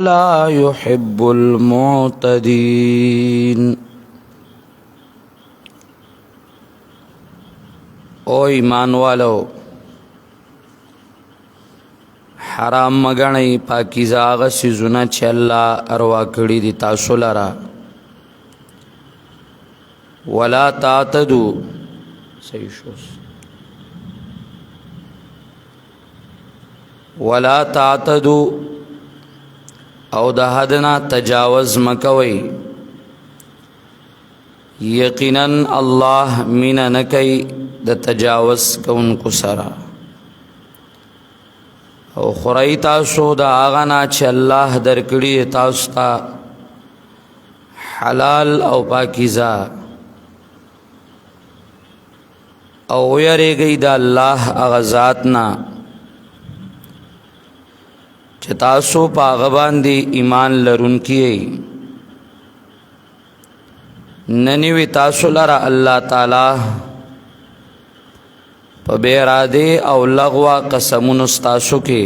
لا يحب المعتدين. او ایمان والو حرام مګنئ پاکیزه هغه څیزونه چې الله اروا کړي دي تاسو لره. ولا تعتدوا صحیح شوس ولا تعتدوا او د حدنا تجاوز مکوي. یقینا الله مینا نکي د تجاوز کوونکو سره. او خورئ تاسو د هغه نه چې الله درکړي تاسو ته حلال او پاکیزه. او ویریږئ د الله هغه ذات نه چې تاسو په هغه باندې ایمان لرونکي یئ. ننوي تاسو لره الله تعالی په بې ارادې او لغوه قسمونو ستاسو کې،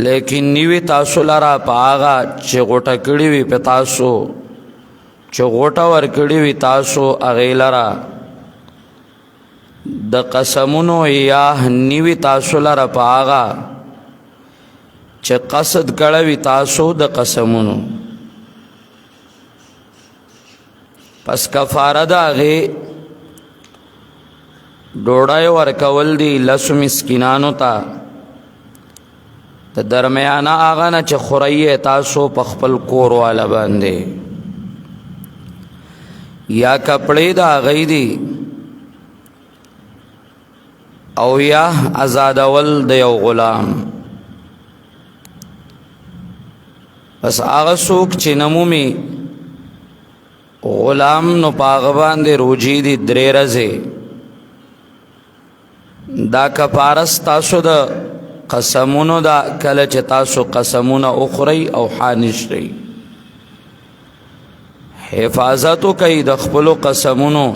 لیکن نیوي تاسو لره په هغه چې غوټه کړي وي په تاسو، چې غوټه ورکړي وي تاسو هغې لره د قسمونو، یا نیوي تاسو لره په هغه چې قصد کړی وي تاسو د قسمونو. پس کفاره د هغې ډوډۍ ورکول دي 10 مسکینانو ته د درمیانه هغه نه چې خورئ تاسو په خپل کور والا باندې، یا کپړې د هغې دي، او یا ازادول د یو غلام. بس هغه څوک چې نمومي غلام نو په هغه باندې روجې دي 3 ورځې. دا کفاره ستاسو د قسمونو دا کله چې تاسو قسمونه اخورئ او حانشئ. حفاظت وکئ د خپلو قسمونو.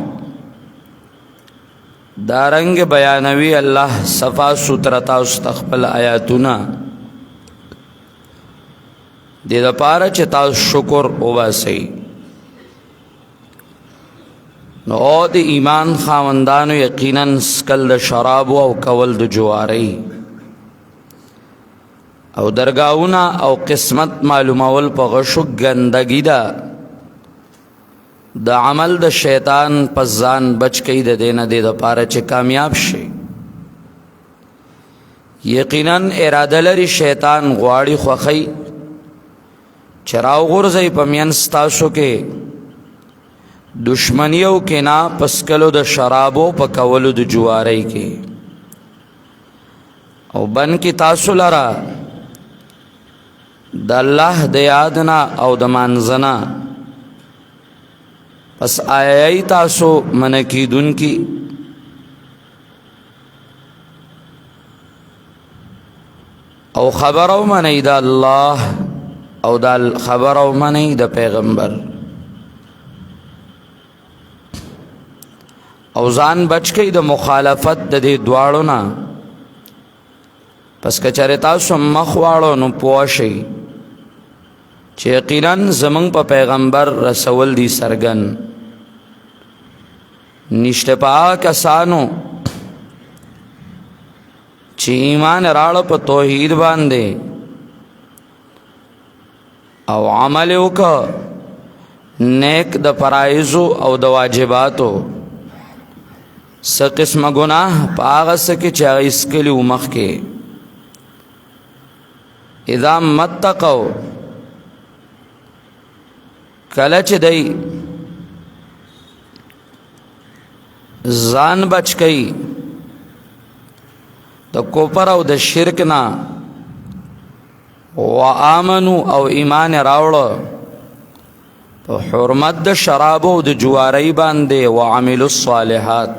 دارنګ بیانوي الله صفا سوتره تاسو ته خپل آیاتونه، دې دپاره چې تاسو شکر وباسئ. نو د ایمان خاوندانو یقینا سکل د شرابو او کول د جوارۍ او درگاهونه او قسمت معلومول په غشو ګندګي ده. د عمل د شیطان په ځان بچ کئ د دې نه، دې دپاره چې کامیاب شئ. یقینا اراده لري شیطان غواړي خوښئ چې راوغورځئ په منځ ستاسو کې دشمنی او کنا پسکلو د شرابو په کولو د جوارۍ کې، او بن کی تاسو لرا د الله د یادنا او د مانځنا. پس آیای تاسو منکیدون کی او خبر او منی د الله او د خبر او منی د پیغمبر، او ځان بچ کئ د مخالفت د دې دواړو نه. پس که چېرې تاسو مخ واړو نو پوه شئ چې یقینا زموږ په پیغمبر رسول دي څرګند. نشته په هغه کسانو چې ایمان راړه په توحید باندې او عمل وکړه نیک د فرایضو او د واجباتو. څه قسمه ګناه په هغه څه کې چې هغه ایستکلي وو مخکې. اذا متقوا کله چې دی ځان بچ کئ د کفر او د شرک نه، وآمنو او ایمان راوړه په حرمت د شرابو او د جوارۍ باندې، وعملوا الصالحات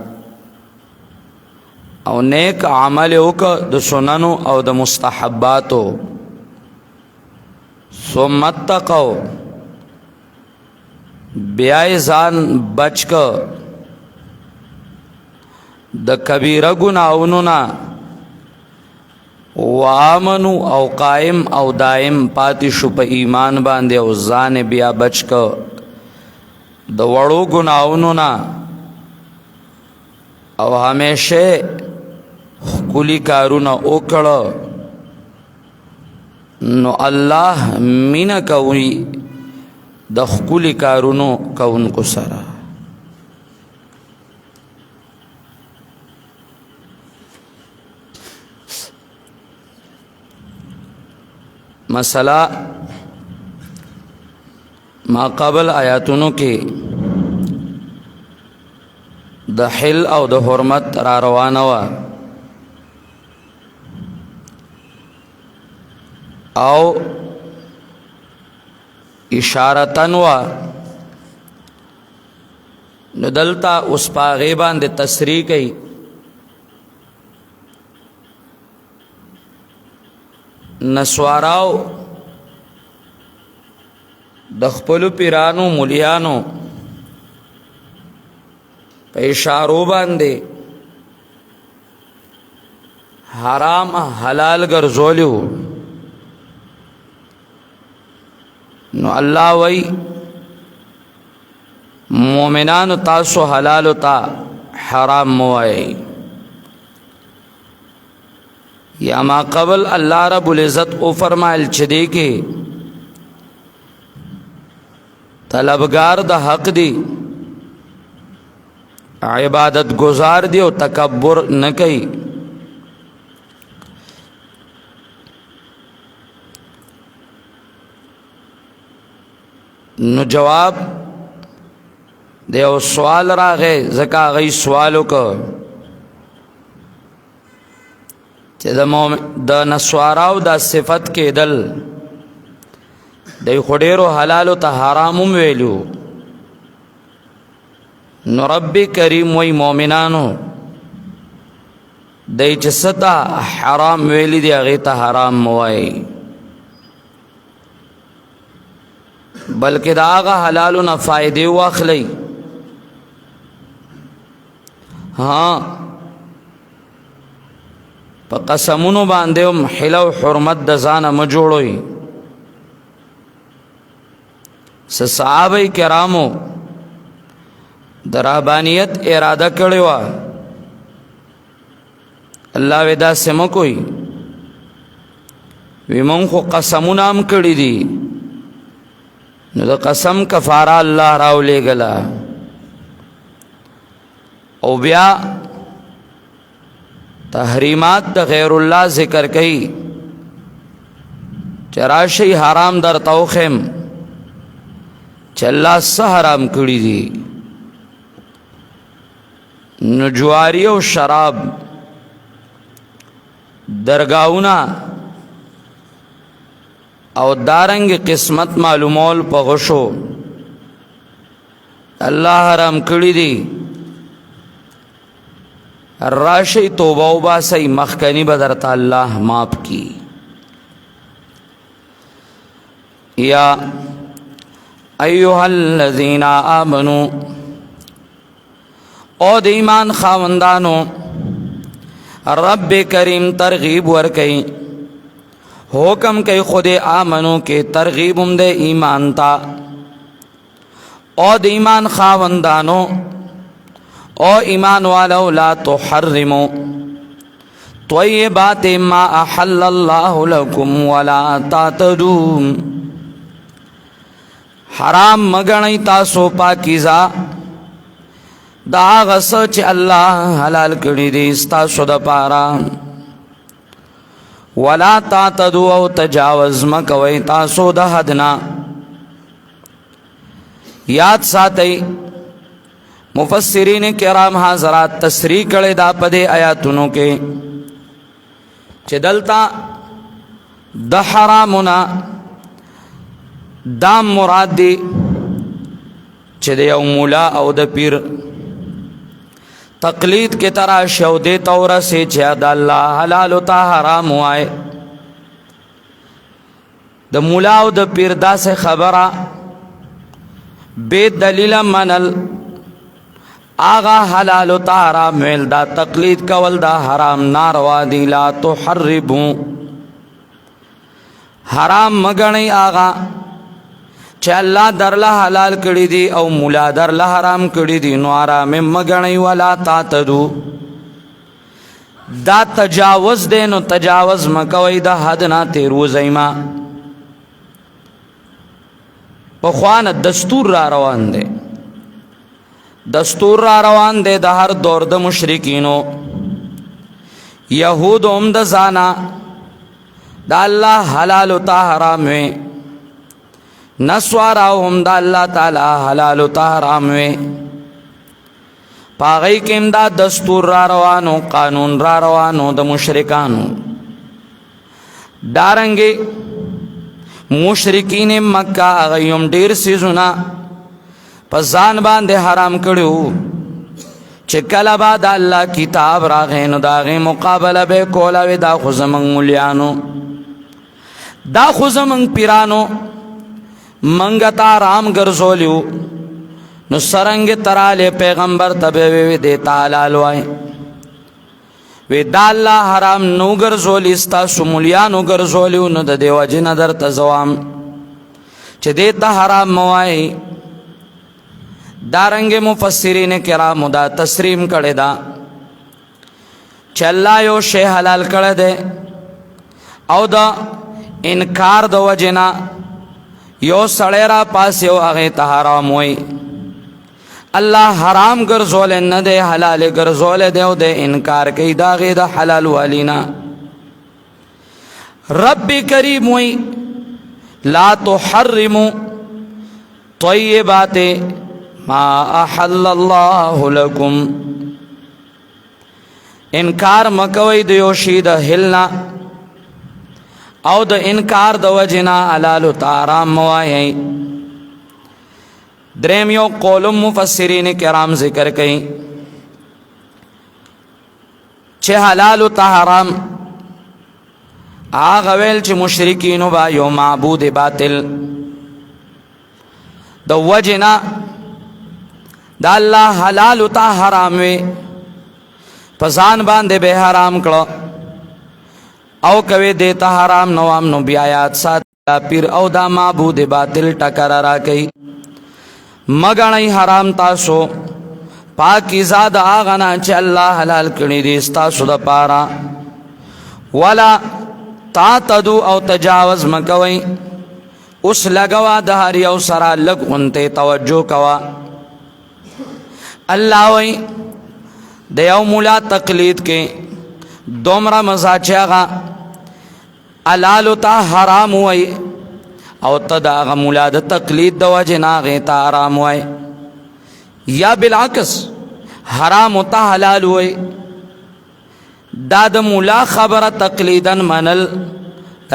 او نیک عمل وکړه د سننو او د مستحباتو. ثم اتقوا بیا ځان بچ که د کبیره ګناهونو نه، وآمنو او قائم او دائم پاتې شو په ایمان باندې او ځان بیا بچ کو د وړو ګناہونو نه او همیشه خپلی کارونه وکړه نو الله مینا کوي د خپلی کارونو کوونکو سره. مسئلہ ما قبل آیاتونو کې د حل او د حرمت را روانه وه او اشارتن وه نو دلته اوس په هغې باندې تصریح کوي. نسواراو د خپلو پیرانو مولیانو په اشارو باندې حرام حلال ګرځولیو نو الله وی مومنانو تاسو حلالو تا حرام موای. یا ما قبل اللہ رب العزت او فرمائل چدے کے طلبگار دا حق دی عبادت گزار دی او تکبر نکی. نو جواب دے او سوال راغے زکا غی سوالو کو چې د نسواراو دا صفت کېدل دی خو ډېرو حلالو ته حرام هم ویلو نو رب کریم وی مومنانو دی چې څه ته حرام ویلی دی هغې ته حرام موایي بلکې د هغه حلالو نه فایدې واخلئ. په قسمونو باندې هم حل او حرمت د ځانه مه جوړوئ. صحابه کرامو د رهبانیت اراده کړې وه الله وی داسې مه کوئ وی مونږ خو قسمونه هم کړي دي نو د قسم کفاره الله راولېږله او بیا تحریمات د غیر الله ذکر کئی چراشی حرام در توخم چه اللہ سا حرام کری دی نجواری و شراب درگاونا او دارنگ قسمت معلومول پا غشو اللہ حرام کری دی راشی توبہ و باسی مخکنی بدرتا اللہ ماپ کی. یا ایوہا الذین آمنو او د ایمان خاوندانو رب کریم ترغیب ورکئی حکم کئی خود آمنو کے ترغیبم دے ایمان تا او د ایمان خاوندانو او ایمان والو لا تحرمو طیبات ما احل اللہ لکم ولا تعتدون حرام مگنی تاسو پاکیزا دا غصہ چی اللہ حلال کری دی استاسو دا پارا ولا تعتدو او تجاوز مکوی تاسو دا حدنا. یاد ساتی مفسرین کرام حضرات تصریح کړي دا پدې آیاتونو کې چې دلتا د حرامنا دا مراد دی چې د یو مولا او د پیر تقلید کې ترا شو دې تور سے چې د الله حلال او حرام وای د مولا او د پیر داسې خبره بے دلیل منل آغا حلال تا حرام ویل دا تقلید کول دا حرام ناروا دی. لا تحربو حرام مگنی آغا چه اللہ در لا حلال کری دی او مولا در لا حرام کری دی نو حرام مگنی. ولا تعتدو دا تجاوز دے نو تجاوز مکوی دا حد نا تیروزی ما. پخوان دستور را روان دے دستور را روان دے دا ہر دور دا مشرکینو یہود ام دا زانا دا اللہ حلال تا حرام وے نسوارا ام دا اللہ تعالی حلال تا حرام وے پاغی کم دا دستور را روانو قانون را روانو دا مشرکانو. دارنگی مشرکین مکہ اغیم دیر سیزونا پزان باندے حرام کڑیو چه کلا با دا اللہ کتاب راغینو دا غی مقابلہ بے کولاوی دا خوزمنگ مولیانو دا خوزمنگ پیرانو منگتا رام گرزولیو نو سرنگ ترالے پیغمبر تبیوی دیتا حلالوائی وی دا اللہ حرام نو گرزولی استا سمولیانو گرزولیو نو دا دیو جن در تزوام چه دیتا حرام موائی. دارنگ مفسرین کرام دا تسریم کردے دا چه اللہ یو شے حلال کردے او دا انکار دا وجنا یو سڑے را پاس یو اغیتا حرام ہوئی. اللہ حرام گرزول ندے حلال گرزول دے او دے انکار کئی داغی دا حلال والینا. رب کریم ہوئی لا تحرمو طیبات ما احل اللہ لکم. انکار مکوئی دیو شید حلنا او دا انکار دا وجنا حلال تارام موائی. دریم یو قولم مفسرین کرام ذکر کئی چه حلال تا حرام آغا ویل چه مشرکینو با یو معبود باطل دا وجنا دا اللہ حلال تا حرام وی پزان باندے بے حرام کرو او کوي دیتا حرام نوام نو بیایات سات پیر او دا معبود باطل ٹکر را کئی مگنی حرام تاسو پاکی زاد آغنا چه اللہ حلال کنی دیستاسو دا پارا. ولا تعتدو او تجاوز مکوئی اس لگوا دہاری او سرا لگ انتے توجہ کوا. اللہ وی دیو مولا تقلید کے دومرا مزا چاگا علالو تا حرام ہوئی او تدا آغا مولا دا تقلید دا وجنا غیتا حرام ہوئی یا بالعکس حرام تا حلال ہوئی. دا دا مولا خبر تقلیدن منل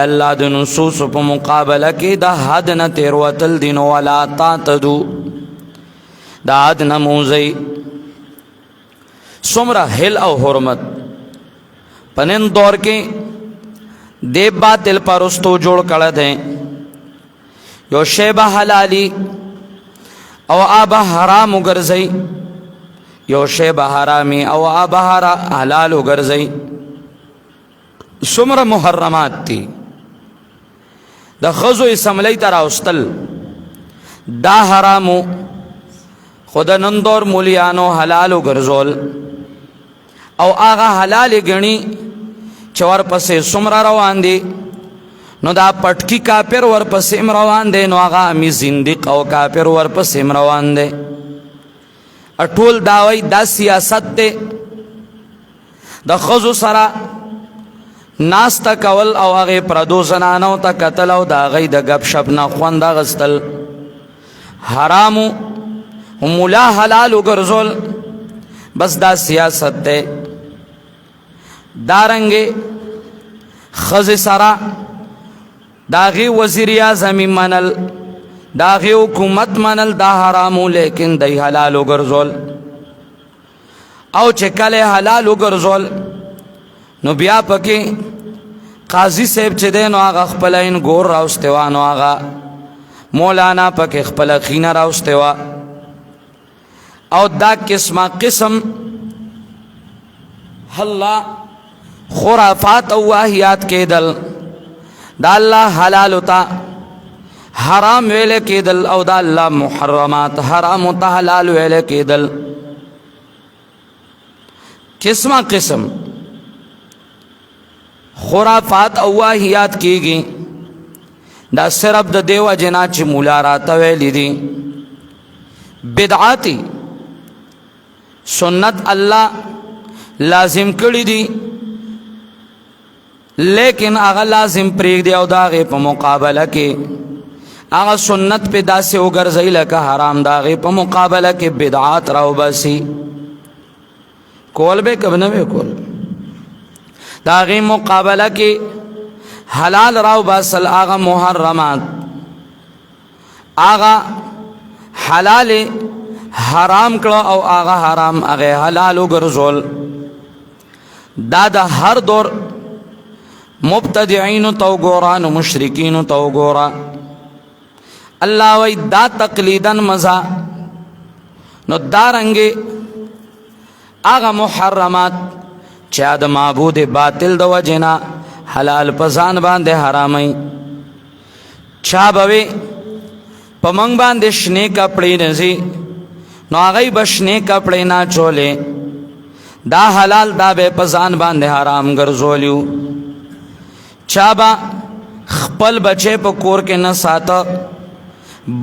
اللہ دا نصوص پا مقابلہ کی دا حد نا تیروتل دینو ولا تعتدو دا حد نا موزی. سمرہ حل او حرمت پنن دور کے دیب باطل پرستو جوڑ کڑد ہیں یو شیبہ حلالی او آبہ حرام گرزئی یو شیبہ حرامی او آبہ حلال گرزئی. سمر محرمات تی دا خزو اسملی ترا استل دا حرامو خود نندور مولیانو حلالو گرزول او آغا حلال گنی چور پسے سمر روان دی نو دا پٹکی کافر ور پسیم روان دے نو آغا امی زندق او کافر ور پسیم روان دے. اٹول داوی دا سیاست دے دا خزو سرا ناستا کول او آغی پردو زنانو تا قتل او دا آغی دا گپ شپ نا خواندا غستل حرامو مولا حلالو گرزول بس دا سیاست دے. دارنگے خز سرا داغی وزیر اعظمی منل داغی حکومت منل دا حرامو لیکن دی حلالو گرزول او چکل حلالو گرزول نو بیا پکی قاضی صاحب چه دے نو آغا خپلین گور راوستوا نو آغا مولانا پکی خپل خین راوستوا او دا قسمه قسم الله خرافات او واهیات کېدل، دا الله حلال تا حرام ویل کېدل او دا الله محرمات حرام تا حلال ویل کېدل. قسمه قسم خرافات او واهیات کېږي. دا صرف د دیو جنا چې مولا راته ویلي دي. بدعاتی سنت الله لازم کړی دي، لیکن هغه لازم پرېږدي او د هغې په مقابله کې هغه سنت پې داسې وګرځوي لکه حرام، د هغې په مقابله کې بدعات راوباسي. کول به که نه به کول، د هغې مقابله کې حلال راوباسل هغه محرمات، هغه حلال حرام کړه او هغه حرام هغه حلال وګرځول. دا د هر دور مبتدعین تو ګورا نو مشرکین تو ګورا. الله وی دا تقلیدن مزا نو دارنګ هغه محرمات چې د معبود باطل د وجنا حلال پزان باندې حرامي. چا به په منګ باندې شنه کپړې نزي نو هغه بشنه کپړې نه چولې، دا حلال دا به پزان باندې حرام ګرځولیو. چا با خپل بچے په کور کې نه ساته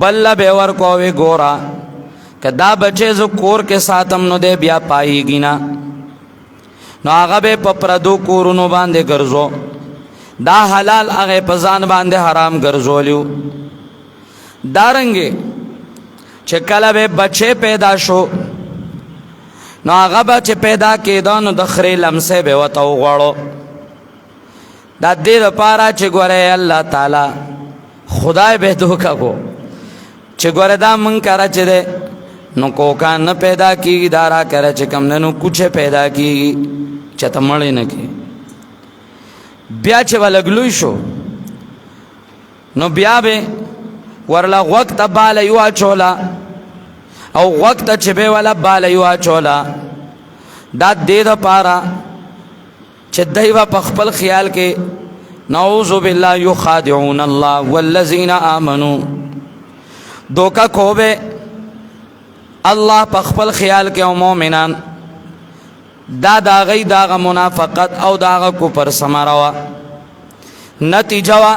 بل به ور کوې ګورا کدا بچے زو کور کې ساتم نو دې بیا پایږي نه، نو هغه به په پردو کورونو باندې ګرځو، دا حلال هغه پزان باندې حرام ګرځولیو. دارنګ چې کله به بچے پیدا شو نو هغه بچے پیدا کېدو نو د خرې لمسه به وته وغواړو. دا دې لپاره چې ګوره الله تعالی خدای به دوکا کو چې ګوره دا من کرا چې ده نو کوکان نه پیدا کیږي، دارا کرا چې کم نه نو کچھ پیدا کیږي چې ته مړې نه کی. بیا چې ولګلوي شو نو بیا به ورلا وخت بالا یو چولا او وخت چې به ولا بالا یو چولا. دا دې لپاره چې دایو په خپل خیال کې نعوذ بالله یخادعون الله والذین آمنوا دوکا کو به الله په خپل خیال کې او مؤمنان دا داغی داغ منافقت او داغ کفر سماروا. نتیجه وا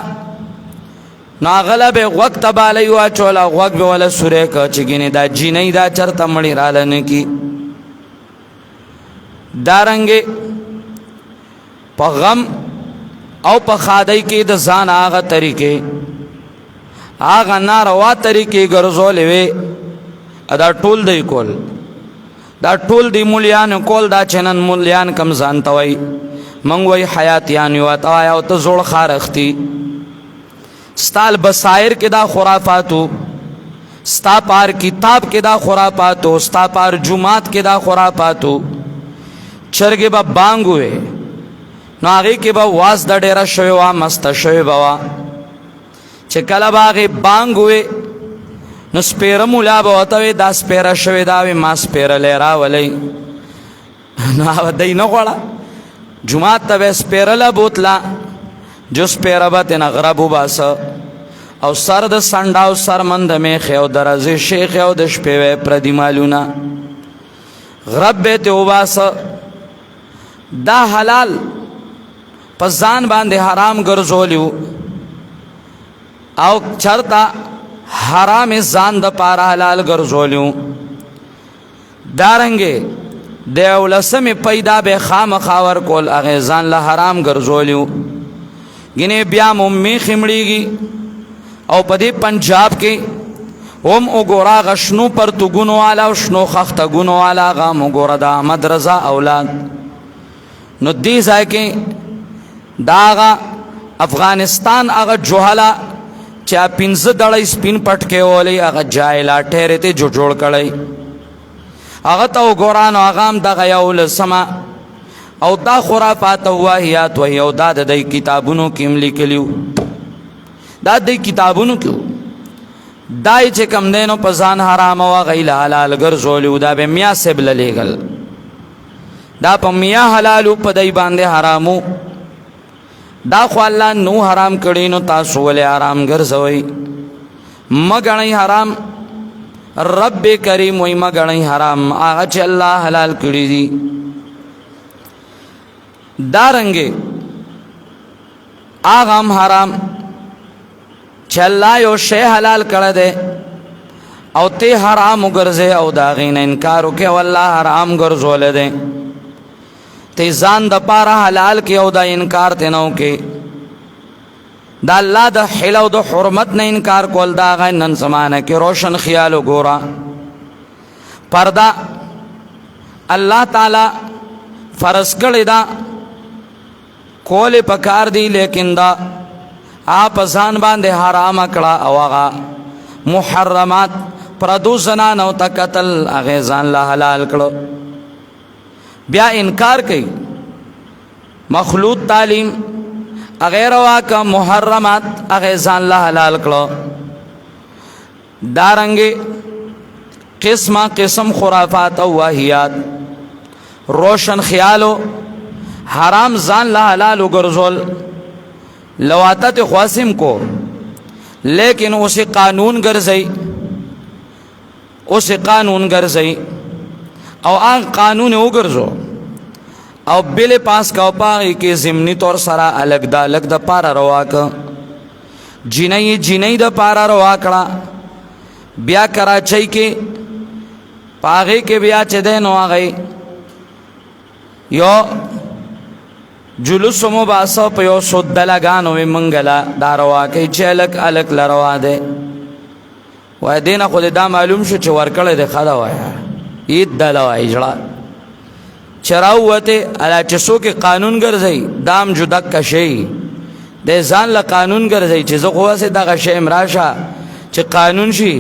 ناغله به وخت بالی وا چولا وخت به ولا سوره کا چګینه دا جینې دا چرته مړی رالنه کی. دارنګ په غم او په خادای کې د ځان هغه طریقې هغه ناروا طریقې ګرځولې وي، دا ټول دی کول، دا ټول دی مولیان کول. دا چنن مولیان کم ځان توي منګ وای حیاتیان یو تا او ته زوړ خارختی ستال بصائر کې دا خرافاتو، ستا پار کتاب کې دا خرافاتو، ستا پار جمعات کې دا خرافاتو. چرګې به بانګ وې نو هغې کې به واز د ډېره شوې وه، مسته شوې به وه. چې کله به هغې بانګ وې نو سپېره مولا به ورته وې دا سپېره شوې دا وې ما سپېرلی راولئ. نو هغه دی نه غواړه جومات ته به یې سپېرله بوتله جو سپېره به ترېنه غرب وباسه او سر د سنډه او سرمن د میخې او د رزې شیخې او د شپې به یې پردي مالونه غرب به یې ترې وباسه. دا حلال په ځان باندې حرام ګرځولیو او چرته حرام ځان د پاره حلال ګرځولیو. دارنګې د اولسمې پیدا به خامخا ورکول هغې ځان له حرام ګرځولیو. ګینې بیا مو میخې مړېږي او په دې پنجاب کې هم وګوره هغه شنو پرتوګونو والا او شنو خښتګونو والا هغه هم وګوره د احمد رضا اولاد. نو دې ځای کې دا هغه افغانستان هغه جوهله چې 15 دړی سپین پټکې ولی هغه جایلا ټیرې ته جوړ کړی هغه ته وګوره نو هغه هم دغه یولسمه او دا خرافات او واهیات وهي او دا د کتابونو کې هم لیکلیو، دا د کتابونو کې دای چې کم دینو په ځان حرام او غیل حلال ګرځولیو دا به میا سیب للیږل دا په میا حلالو په دای باندې حرامو دا خو الله نو حرام کړي نو تاسو ولې حرام ګرځوي مګنی حرام رب کریم وای مګنی حرام هغه چې الله حلال کړي دي دارنګه آغام حرام چې الله یو شی حلال کړی دی او ته حرام وګرځې او دا غین انکار وکې والله حرام ګرځولې دی ته ځان د پاره حلال کې او دا انکار ته نو کې دا الله د حل او د حرمت نه انکار کول دا غین نن زمانه کې روشن خیال وګورا پردا الله تعالی فرض کړی دا کول پکار دی لیکن دا آپ ځان باندې حرام کړه او هغه محرمات پردو زنانو ته قتل هغه ځان له حلال کړه بیا انکار کوي مخلوط تعلیم غیر واکه محرمات هغه ځان له حلال کړه دارنګه قسمه قسم خرافات او واهیات روشن خیالو حرام ځان له حلال وګرځول لواتت خواسم کو لیکن اسے قانون ګرځي اسے قانون ګرځي او آن قانون وګرځو او بل پاس کا پاغي کې ضمنی طور سره الګ دا الګ د پارا رواک جنۍ د پارا روا کړه بیا کراچۍ کې پاغي کې بیا چې دینو هغه یو جلوس مباسو په یو سود لګانو منګلا دا روا کوي چې الګ الګ لروا ده وای دینه خو دا معلوم شو چې ورکړه ده خدا وای عید دلوا اجړه چراوته الا چې څوک قانون ګرځي دام جدا کشي د ځان له قانون ګرځي چې زه خو واسه دغه شی امراشه چې قانون شي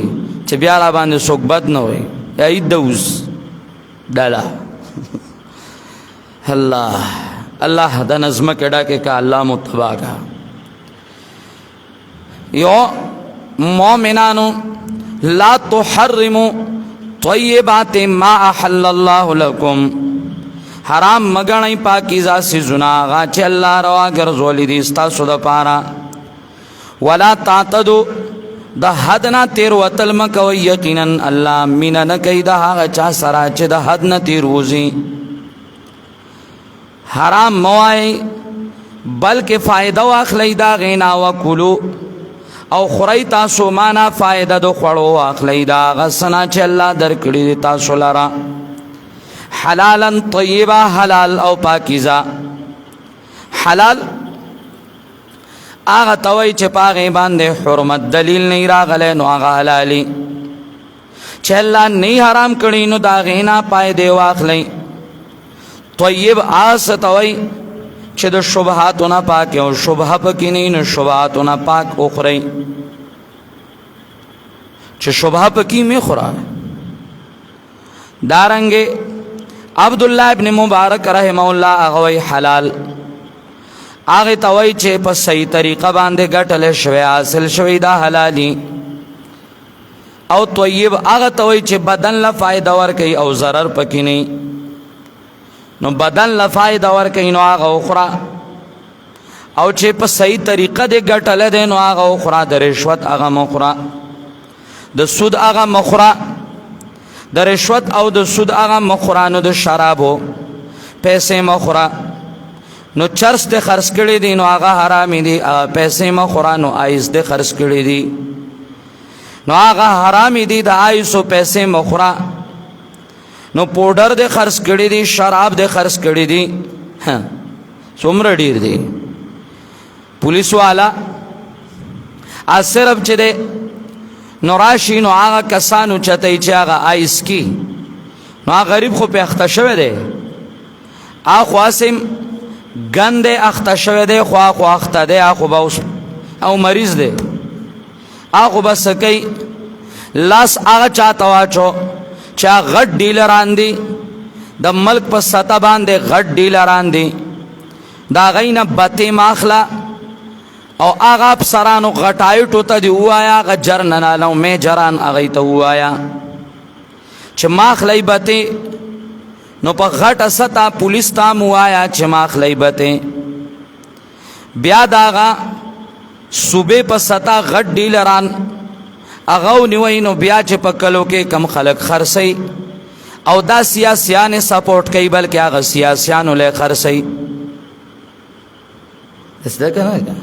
چې بیا را باندې څوک بد نه وي عید دوس دلا الله د نظم کډا کې کا الله متبا کا یو مؤمنانو لا تحرموا طیبات ما احل الله لكم حرام مګنئ پاکیزه سيزونه غا چې الله روا ګرځولې دي ستاسو د پاره ولا تعتدوا د حد نه تیر وتل مکو یقینا الله مینا نه کوي دا هغه چا سره چې د حد نه تیر وځي حرام موای بلکې فائدہ واخلی دا غینا وکلو او خوري تاسو معنا فائدہ دو خړو واخلی دا غسنا چې الله درکړي تاسو لرا حلالا طیبا حلال او پاکیزه حلال هغه توي چې پاغه باندې حرمت دلیل نه راغله نو هغه حلالي چې الله نه حرام کړي نو دا غینا پائدې واخلی طیب آستوي چې د شبهاتونه پاک او شبهه پکې نه نو شبهاتونه پاک اخري چې شبهه پکې می خورا دارنګه عبد الله ابن مبارک رحمه الله هغه حلال هغه توي چې په صحیح طریقه باندې ګټل شوی حاصل شوی دا حلالي او طیب هغه توي چې بدن له فائدہ ور کوي او ضرر پکې نه نو بدن له فائدہ ور کوي نو هغه اخرى او چې په صحیح طریقه دې ګټل دي نو هغه اخرى د رشوت هغه مخرا د سود هغه مخرا د رشوت او د سود هغه مخرا نو د شرابو پیسې مخرا نو چرس دې خرڅ کړي دي نو هغه حرام دي پیسې مخرا نو آیس دې خرڅ کړي دي نو هغه حرام دي د آیسو پیسې مخرا نو پودر دے خرڅ کړي دي شراب دے خرڅ کړي دي څومره ډیر دي پولیس والا صرف چې دے نوراشي نو هغه کسانو چته چې هغه آیس کی نو غریب خو په اخته شوه دي اخو اسیم ګنده اخته شوه دي خو اخته دي اخو باوس او مریض دي اخو بس کوي لاس هغه چاته واچو چا غټ ډیلران دي د ملک په سطح باندې غټ ډیلران دي دا غینه بته ماخلا او آغا افسرانو غټایټو ته دی وایا غ جرنالو میجران اغه ته وایا چې ماخلی بته نو په غټه ستا پولیس ته وایا چې ماخلی بته بیا داغه صوبې په ستا غټ ډیلران اغه نیوي نو بیا چې په کلو کې کم خلق خرسي او دا سیاسيان سپورټ کوي بلکې هغه سیاسيانو له خرسي دسته کنه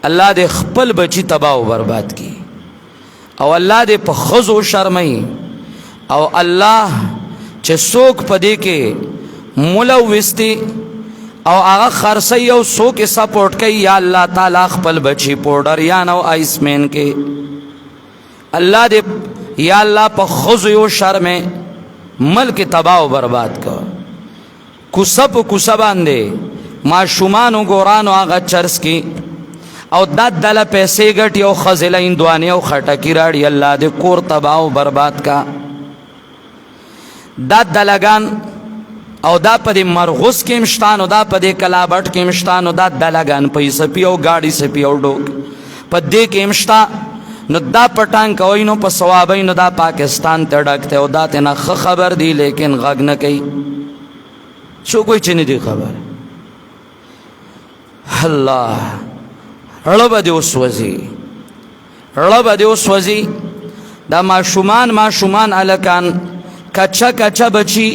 الله دې خپل بچي تباہ او برباد کی او الله دې په خزو شرمای او الله چې څوک پدې کې ملوثتي او هغه خرسي او څوک سپورټ کوي یا الله تعالی خپل بچي پاوډر یا نو آیسمن کې الله دې یا الله په خزو او شرمه ملک تباہ او برباد کو کوسب باندې ما شومانو ګورانو هغه چرس کی او دل پیسې ګټي او خزله اندواني او خټکی راړي الله دې کور تباہ او برباد کا دلګان او دا په مرغوس کې مشتان او دا په کلابټ کې مشتان او دا دلګان پیسې پیو گاډي سپي او ډوک په دې کې مشتا نو دا پټان کوي نو په ثوابای نو دا پاکستان ته ډکته او دا ته نه خبر دی لیکن غږ نه کوي شو کوئی چنه دی خبر الله رب دې وسوځي دا ماشومان الکان کچا بچی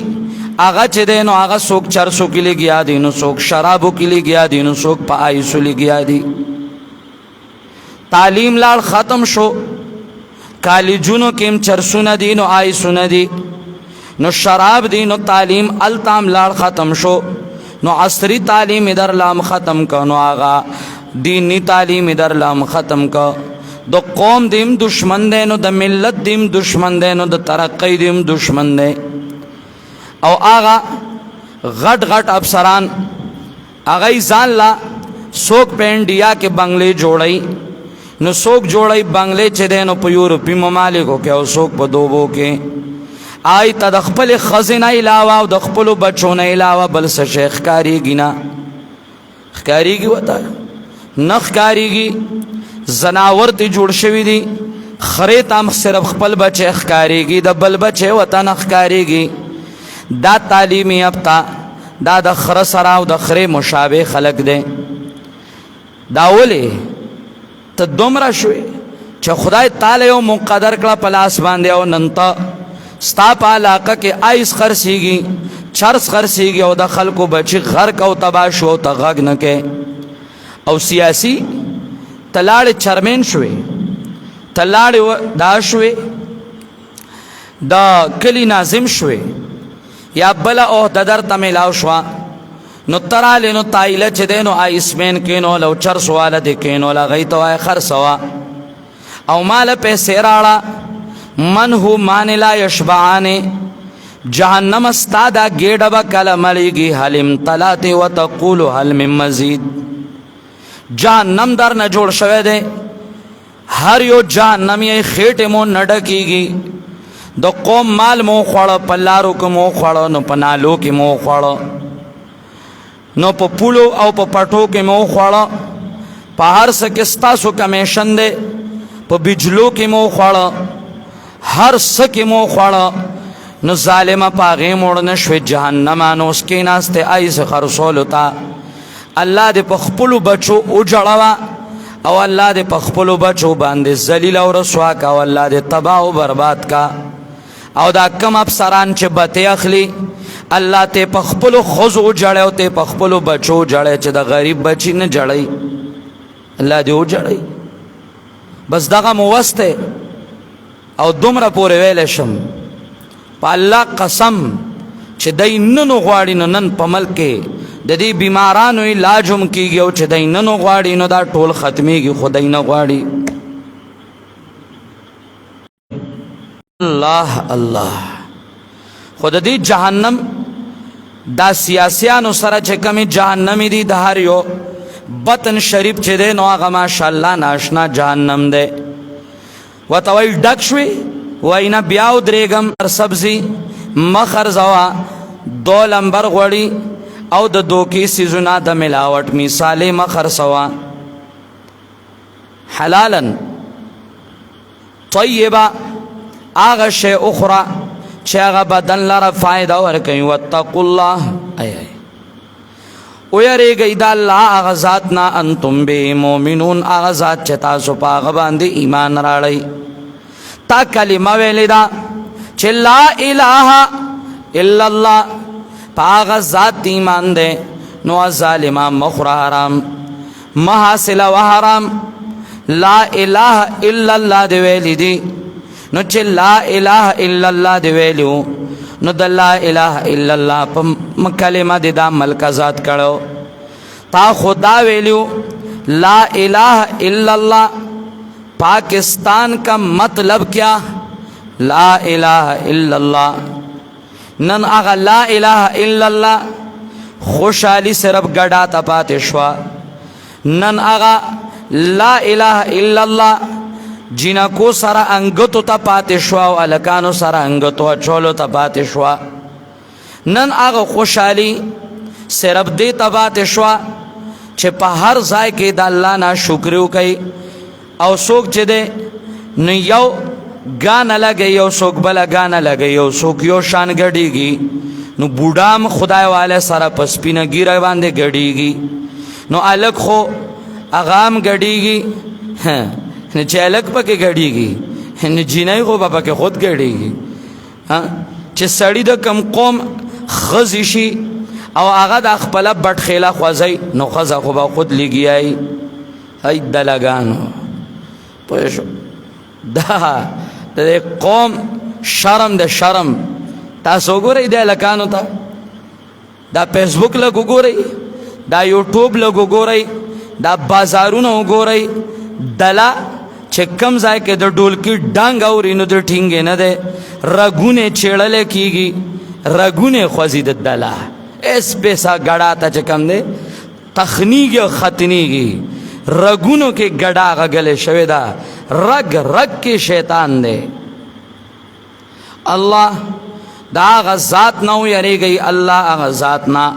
آغا چې دینو آغا سوک چرسو کلی گیا دی نو سوک شرابو کلی گیا دی نو سوک پا آئیسو لی گیا دی تعلیم لار ختم شو کالجونو کم چرسو ندی نو آئیسو ندی نو شراب دی نو تعلیم التام لار ختم شو نو عصری تعلیم ادھر لام ختم کا نو آغا دینی تعلیم ادھر لام ختم کا دو قوم دیم دشمن دے نو دا ملت دیم دشمن دے نو دا ترقی دیم دشمن دے او آغا غٹ افسران آغای ځان لا سوک په انډیا کې بنگلې جوړای نو سوک جوړای بنگلې چې دینو په یورپی ممالکو کې او سوک په دوبو کې آی ته خپل خزینه علاوه او د خپل بچونه علاوه بل څه شیخ کاریږي نه ښکاریږي وته نخ کاریږي زناور ته جوړ شوی دی خره تام صرف خپل بچي ښکاریږي د بل بچي وته نخ کاریږي دا تعلیمی ابتا دا د خره سره او د خره مشابه خلق دی دا ولی ته دومره شوی چې خدای تعالی یو مقدر کړه په لاس باندې او نن ته ستا په علاقه کې آیس خرسیږي چرس خرسیږي او د خلکو بچي غرق او تباه شو ته غږ نه کوي او سیاسی تلاړ چرمن شوی تلاړ دا شوی دا کلی ناظم شوی یا بلا عہده در ته ملاو شوا نو تراله نو تایله چې دینو آیسمن کینو لو چرس والا د کینو لا غی تو خرسوا او مال پیسې راړه من هو مان لا یشبعان جهنم استادا گیډبا کله مليږي حلم طلات وتقول هل من مزید جهنم در نه جوړ شوه دی هر یو جهنم یې خېټه مو نډکیږي د قوم مال مو خوړ پلارو کو مو خوړ نو پنالو کې مو خوړ نو په پولو او په پټو کې مو خوړ په هر څه کې ستاسو کمیشن دی په بجلو کې مو خوړ هر څه کې مو خوړ نو ظالمه پاغه موړ نشو جهنم انو اس کې ناسته ایس خرصول تا الله دې په خپل بچو او جړوا او الله دې په خپل بچو باندې ذلیل او رسوا کا او الله دې تباہ او برباد کا او دا کم افسران چې بته اخلي الله ته په خپل خزو جړې او ته په خپل بچو جړې چې د غریب بچی نه جړې الله دې او جړې بس دغه موسته او دومره پورې ویل شم په الله قسم چې دای نن غواړي نن په ملک کې د دې بیمارانو علاج هم کیږي او چې دای نن غواړي نو دا ټول ختميږي خدای نه غواړي الله الله خود دې جهنم دا سیاسيانو سره چې کومي جهنم دي د هر یو بطن شریف چې ده نو هغه ماشاءالله ناشنا جهنم ده وتوي ډک شوي وینا بیاو درېګم سبزي مخر زوا دو لمبر غوړي او د دوکي سيزونه د ملاوت مثال مخر سوا حلالا طیبا آغا شی اخرى چه آغا بدن لرا فائدہ ورکی واتقوا اللہ ویریگئی دا اللہ آغا ذاتنا انتم بی مومنون آغا ذات چه تاسو پا آغا باندی ایمان راڑی تا کلمہ ویلی دا چه لا الہ الا اللہ پا آغا ذات ایمان دے نو ظالمان مخور حرام محاصل و حرام لا الہ الا اللہ دے ویلی دی نو چه لا الہ الا اللہ دے ویلیو نو دا لا الہ الا اللہ پا کلمہ دی دا ملکزات کرو تا خدا ویلیو لا الہ الا اللہ پاکستان کا مطلب کیا لا الہ الا اللہ نن آغا لا الہ الا اللہ خوشحالی صرف گڑا تا پاتے شوا نن آغا لا الہ الا اللہ جنکو سر انگتو تا پاتے شوا و الکانو سر انگتو اچولو تا پاتے شوا نن آغا خوشحالی صرف دی تا پاتے شوا چه پا ہر ځای کې د الله نه شکر وکړي او څوک چې دی نو یو ګانه لګي یو څوک بله ګانه لګي یو څوک یو شان ګډېږي نو بوډام خدای والی سره په سپینه ګیره باندې ګډېږي نو الک خو هغه هم ګډېږي نو چې الک پکې ګډېږي نو جینۍ خو به پکې خود ګډېږي چې سړی د کم قوم ښځې شي او هغه د خپله بټ خیله خوځئ نو ښځه خو به خود لګیایي هی دلګانو پوه شو دا د قوم شرم د شرم تاسو وګورئ د هلکانو ته دا فیسبوک لږ وګورئ دا یوټیوب لږ وګورئ دا بازارونه وګورئ دله چې کم ځای کې د ډولکي ډنګ اوري نو د ټینګې نه دی رګونې چیړلی کېږي رګونې خوځي د دله اس پیسا گڑا تا چکم دے تخنیگی و ختنیگی رگونو کے گڑا غگل شوی دا رگ رگ کے شیطان دے اللہ دا آغا ذات نو یری گئی اللہ آغا ذات نا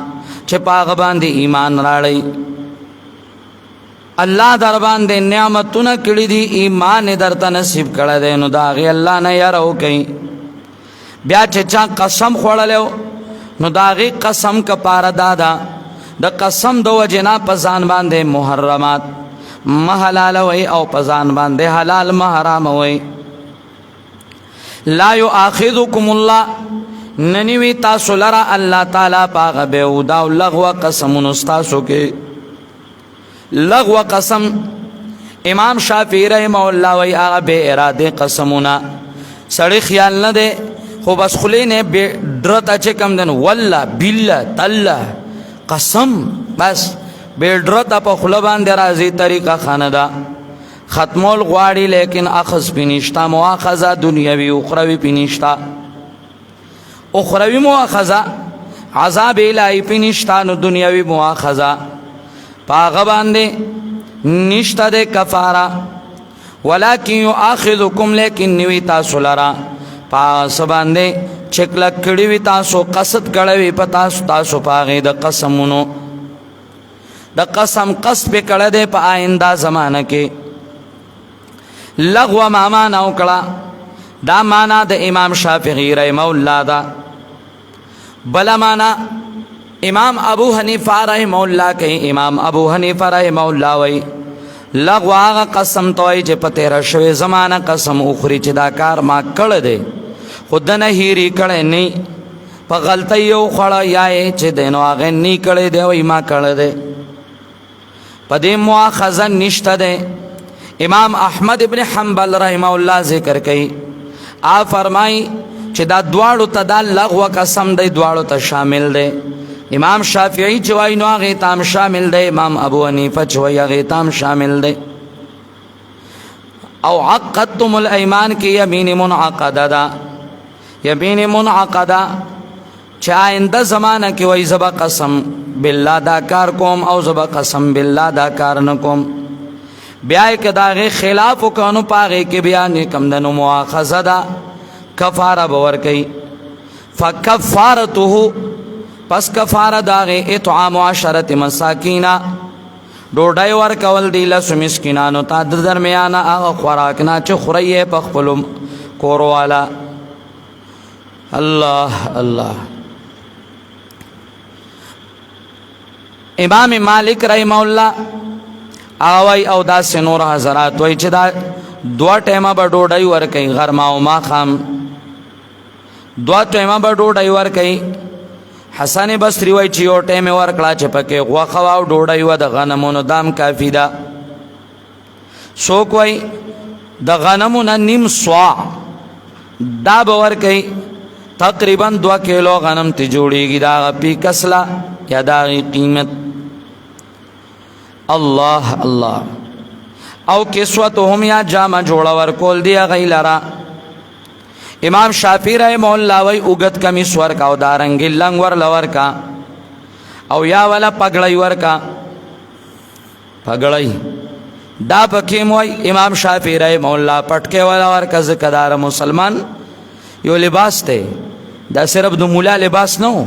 چھپا غبان دے ایمان راڑی اللہ دربان دے نعمتو نا کڑی دی ایمان در تا نصیب کڑا دے نو دا آغی اللہ نا یرو کئی بیا چچا قسم خوڑا لیو نو داغی قسم کا پارا دادا دا قسم دو وجنا پزان باندے محرمات محلال وی او پزان باندے حلال محرام وی لا یؤاخذکم اللہ ننیوی تاسو لرا اللہ تعالی پاغ بیودا و لغو قسم نستاسو کے لغو قسم امام شافعی رحمہ اللہ وی آغا بے ارادے قسمونا سڑی خیال نہ دے خو بس خلینه بیڈرتا چکم دن والله بالله تالله قسم بس بیڈرتا پا خلبان در ازی طریقه خانده ختمول غواړي لیکن اخذ پینشتا مواخذه دنیاوی اخروی پینشتا اخروی مواخذه عذاب الهی پینشتا نو دنیاوی مواخذه پاغه باندې نشتا ده کفاره ولکن یؤاخذکم لیکن نوی تاسو لرا پاس باندې چکلک کړي وي تاسو قصد کړی وي په تاسو پاغې د قسمونو د قسم قصد په کړه دی په آینده زمانه کې لغو معنا وکړه دا معنا د امام شافعی رحمه الله دا بل معنا امام ابو حنیفه رحمه الله کوي امام ابو حنیفه رحمه الله وی لغو هغه قسم توي چې په تیر شوی زمانه قسم اخري چې دا کار ما کړی دی خود نه هیری کړی نه په غلطۍ یو خوړه یا چې دینو هغه نه کړی دی وای ما کړی دی په دې مؤاخذه نشته دی امام احمد ابن حنبل رحمه الله ذکر کوي فرمای چې دا دواړو ته دا لغو قسم دی دواړو ته شامل دی امام شافعی چې وای نو هغه تام شامل دی امام ابو حنیفه چې وای هغه تام شامل دی او عقدتم الایمان کی یمین منعقده دا یمین منعقده چې آینده زمانه کې وای زبا قسم بالله دا کار کوم او زبا قسم بالله دا کار نه کوم بیا کې داغه خلاف وکونو پاغه کې بیان کم دنو مؤاخذه دا کفاره باور کوي فکفارته پس کفاره داغه اطعام 10 مساکین ډوډۍ ورکول دی لسو مسکینانو ته د درمیانه هغه خوراک نه چې خورئ یې په خپلو کور والا. الله الله. امام مالک رحمه الله آوای او داسې نور حضرات وای چې دا 2 ټیمه به ډوډۍ ورکوي، غرمه او ماښام 2 ټیمه به ډوډۍ ورکوي. حسن بصری وای چې یو ټیم ورکړه چې پکې غوښه او ډوډۍ و د غنمونو دام کافي ده. څوک وای د غنمو نه نیم سوا دا به ورکوي، تقریبا 2 کیلو غنم ته جوړیږي دا پی کسلا یا دا قیمت. الله الله. او کسوتهم یا جامه جوړه ورکول دی هغوی لره. امام شافعی رحمه الله وی اوږد کمیس ورکا او دارنګې لنګ ورله ورکا او یا ولا پګړی ورکا. پګړی دا پکې موي امام شافعی رحمه الله پټکې والا ورکا ځکه دا مسلمان یو لباس دی، دا صرف د مولا لباس نه،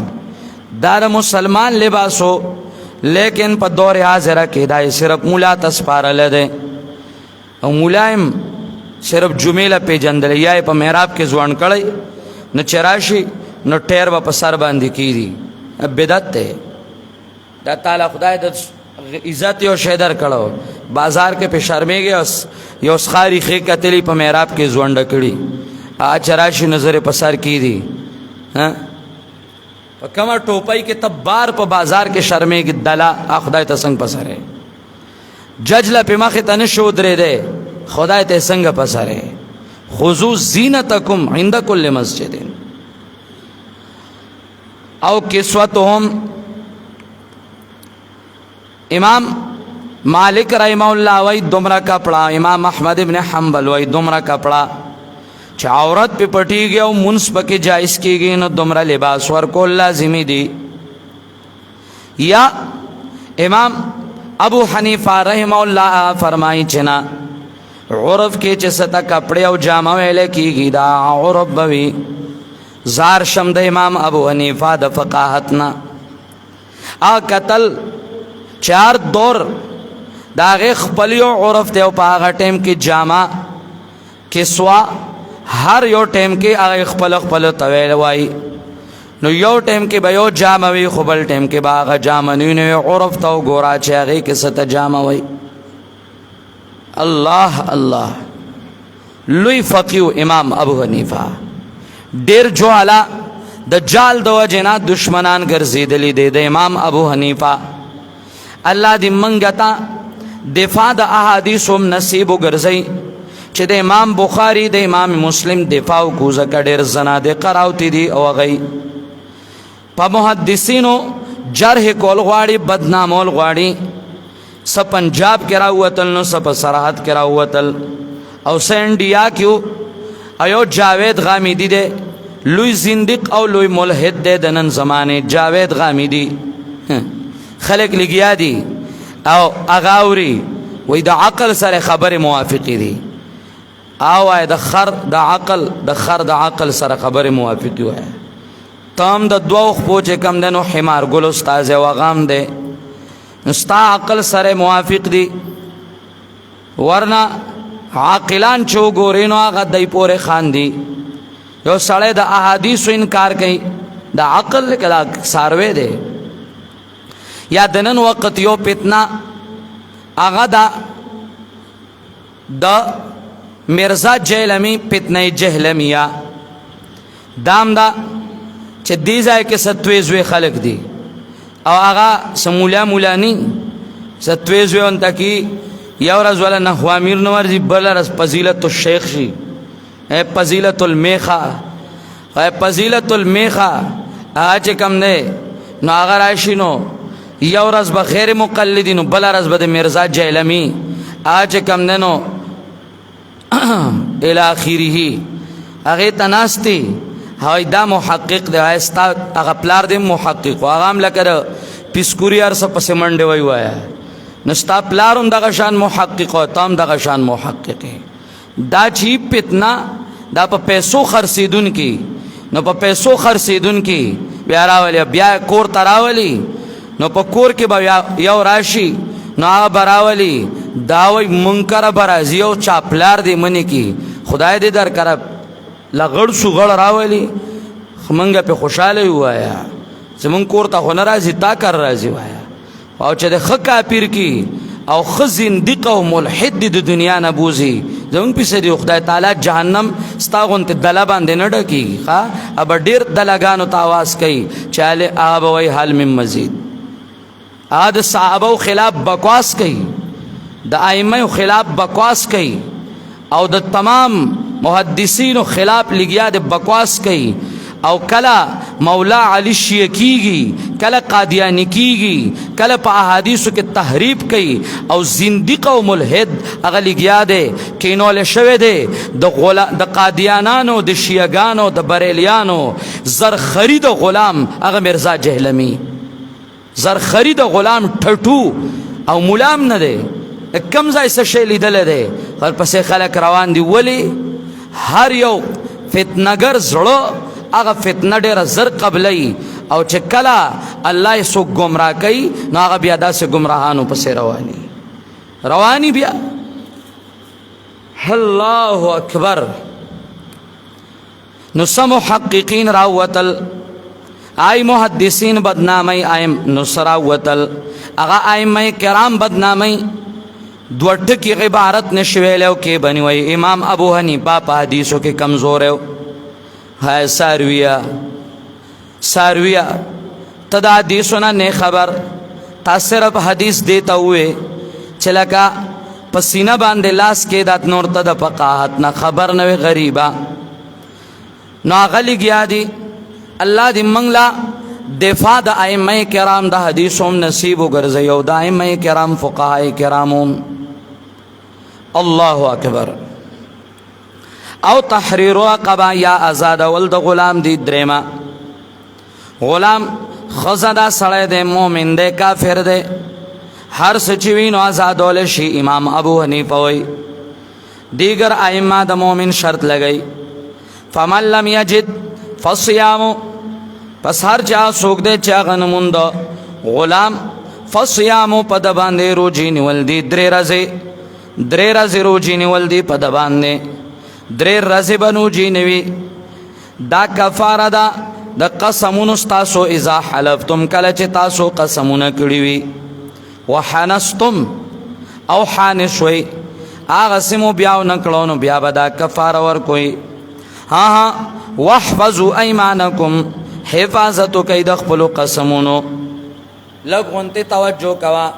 دا د مسلمان لباس ہو، لیکن په دور حاضره کې دا صرف مولا ته سپارلی دی او ملایم صرف جمعې له پیژندلی یا یې په محراب کې ځوان کړی نو چې راشي نو ټیر به په سر باندې کېږي. بدعت دی دا. تعالی خدای د عزت یو شی در کړو، بازار کې پې شرمېږي یو سخاري ښې کتلي په محراب کې ځونډه کړي چې راشي نظر په سر کېږي. په کومه ټوپۍ کې تب بار په بازار کې شرمېږي دله خدای ته څنګه په سر جج له پې مخې ته نشي ودرېدی خدای ته څنګه په سر خذو زینتکم عند کل مسجد. او کسوتهم امام مالک رحمه الله وی دومره کپڑا، امام احمد ابن حنبل وی دومره کپڑا چې عورت پې پټیږي او منځ پکې جایز کېږي نو دومره لباس ورکول لازمي دي. یا امام ابو حنیفه رحمه الله فرمایي چې نه، عرف کې چې څه ته کپړې او جامه ویلی کېږي دا عرف به وي. زار شم د امام ابو حنیفه د فقاهت نه کتل 4 دور د هغې خپل یو عرف دی او په هغه ټیم کې جامه کسوا هر یو ټیم کې هغه خپل خپل طویل وای. نو یو ټیم کې به یو جامه وي خو بل ټیم کې به هغه جامه نه وي. نو عرف ته وګوره چې هغې کې څه ته جامه وای. الله الله. لوی فقیو امام ابو حنیفه ډېر جواله د جال د وجې نه دشمنان ګرځېدلي دی د امام ابو حنیفه. الله دې موږ ته دفاع د احادیثو هم نصیب وګرځوي چې د امام بخاری د امام مسلم دفاع وکړو ځکه ډېر زنادقه راوتي دي او هغوی په محدثینو جرح کول غواړي، بدنامول غواړي. څه پنجاب کې راووتل نو څه په سرحد کې راووتل او څه انډیا کې او یو جاوید غامیدي دی لوی زندق او لوی ملحد دی د نن زمانې. جاوید غامیدي خلک لګیا دي او هغه اوري وایي د عقل سره خبرې موافقې دي او وایي د خر د عقل سره خبرې موافقې وایي. تام د 2 خپو چې کم دی نو حمار ګل استاذ وغام دی نو ستا عقل سره موافق دی، ورنه عاقلان چې وګورې نو هغه دی پورې خاندي. یو سړی د احادیثو انکار کوي د عقل لکه دا څاروی دی. یا د نن وخت یو فتنه هغه د مرزا جهلمی فتنه جهلمیه دام دا چې دې ځای کې ستوي زوی خلق دي او هغه سمولا مولانی ستوي زوی اون تکي یو ورځ ولا نحو امیر نو ورځي بل ورځ فضیلت الشیخ شي فضیلت المیخه فضیلت المیخه چې کم نه نو هغه راشي نو یو ورځ به خیر مقلدینو بل ورځ به د مرزا جهلمی چې کم نه نو الى اخره هغه تناستی هاي دا محقق دی استا هغه پلار دی محقق هغه هم لکه پیسکوري ارسه پس منډه وای وای نستا پلارم دغه شان محقق او تام دغه شان محقق دا چی پتنا دا په پیسو خرڅیدون کی نو په پیسو خرڅیدون کی بیا راولي بیا کور تراولي نو په کور کې بیا یو راشي نو هغه براولي دا وای منکر برازي او چاپلار دی منی کی خدای دې در کړه لغړ سو غړ راولي منګه په خوشاله وایا زمون کور ته هنر راځي تا کار راځي وایا او چې د خ کافر کی او خ زنديق او ملحد د دنیا نه بوزي زمون په سړي خدای تعالی جهنم ستاغون ته دلا باندې نه ډکی ها اب ډیر دلګانو ته आवाज کوي چاله آب وای حال من مزید اد صحابه خلاف بکواس کوي د ائمه خلاف بکواس کوي او د تمام محدثین خلاف لګیا د بکواس کوي او کلا مولا علی شیعہ کیږي کلا قادیانی کیږي کلا په احادیثو کې تحریف کوي او زنديق او ملحد هغه لګیا دی کینول شوی دی د قادیانانو د شیعاګانو د بریلیانو زر خرید غلام هغه مرزا جهلمی زر خرید غلام ټټو او مولام نه دی کم ځای څه شی لیدل دی ورپسې خلک روان دي ولی هر یو فتنګر زړه هغه فتنه ډېره زر قبلی او چې کله الله یې څوک ګمراه کوي نو هغه بیا داسې ګمراهانو پسې رواني بیا الله اکبر نو سم محققین راوتل آئی محدثین بدنامی آئی نصراوتل اغا آئمہ کرام بدنامی دوٹ کی عبارت نشویلیو کی بنیوئی امام ابو حنیفہ پا حدیثوں کی کمزوریو ہے سارویہ تدا حدیثونا نے خبر تا صرف حدیث دیتا ہوئے چلکا پسینہ باندے لاس کے دات نور تدا پقاہت نا خبر نوے غریبا نو آغلی گیا دی اللہ دی منگلا دفاع دا ائمہ کرام دا حدیثوم نصیب و گرزیو دا ائمہ کرام فقہاء کرامون اللہ اکبر او تحریر رقبہ یا آزاد ولد غلام دی دریما غلام خزدہ سڑے دے مومن دے کافر دے ہر سچوین آزادول شی امام ابو حنیفہ وی دیگر ائمہ دا مومن شرط لگئی فمن لم یجد فصیامو پس ہر چا سوک دے چا غنمون دا غلام فصیامو پا دباندے روجی نیول دی درے رزی روجی نیول دی پا دباندے درے رزی بنو جی نوی دا کفار دا قسمون استاسو ازا حلفتم کلچ تاسو قسمون کڑیوی وحنستم او حانشوی آغسمو بیاو نکلونو بیا بدا کفار ورکوی ہاں وحفظوا ایمانکم حفاظتو کئی دخپلو قسمونو لگونتی توجہ کوا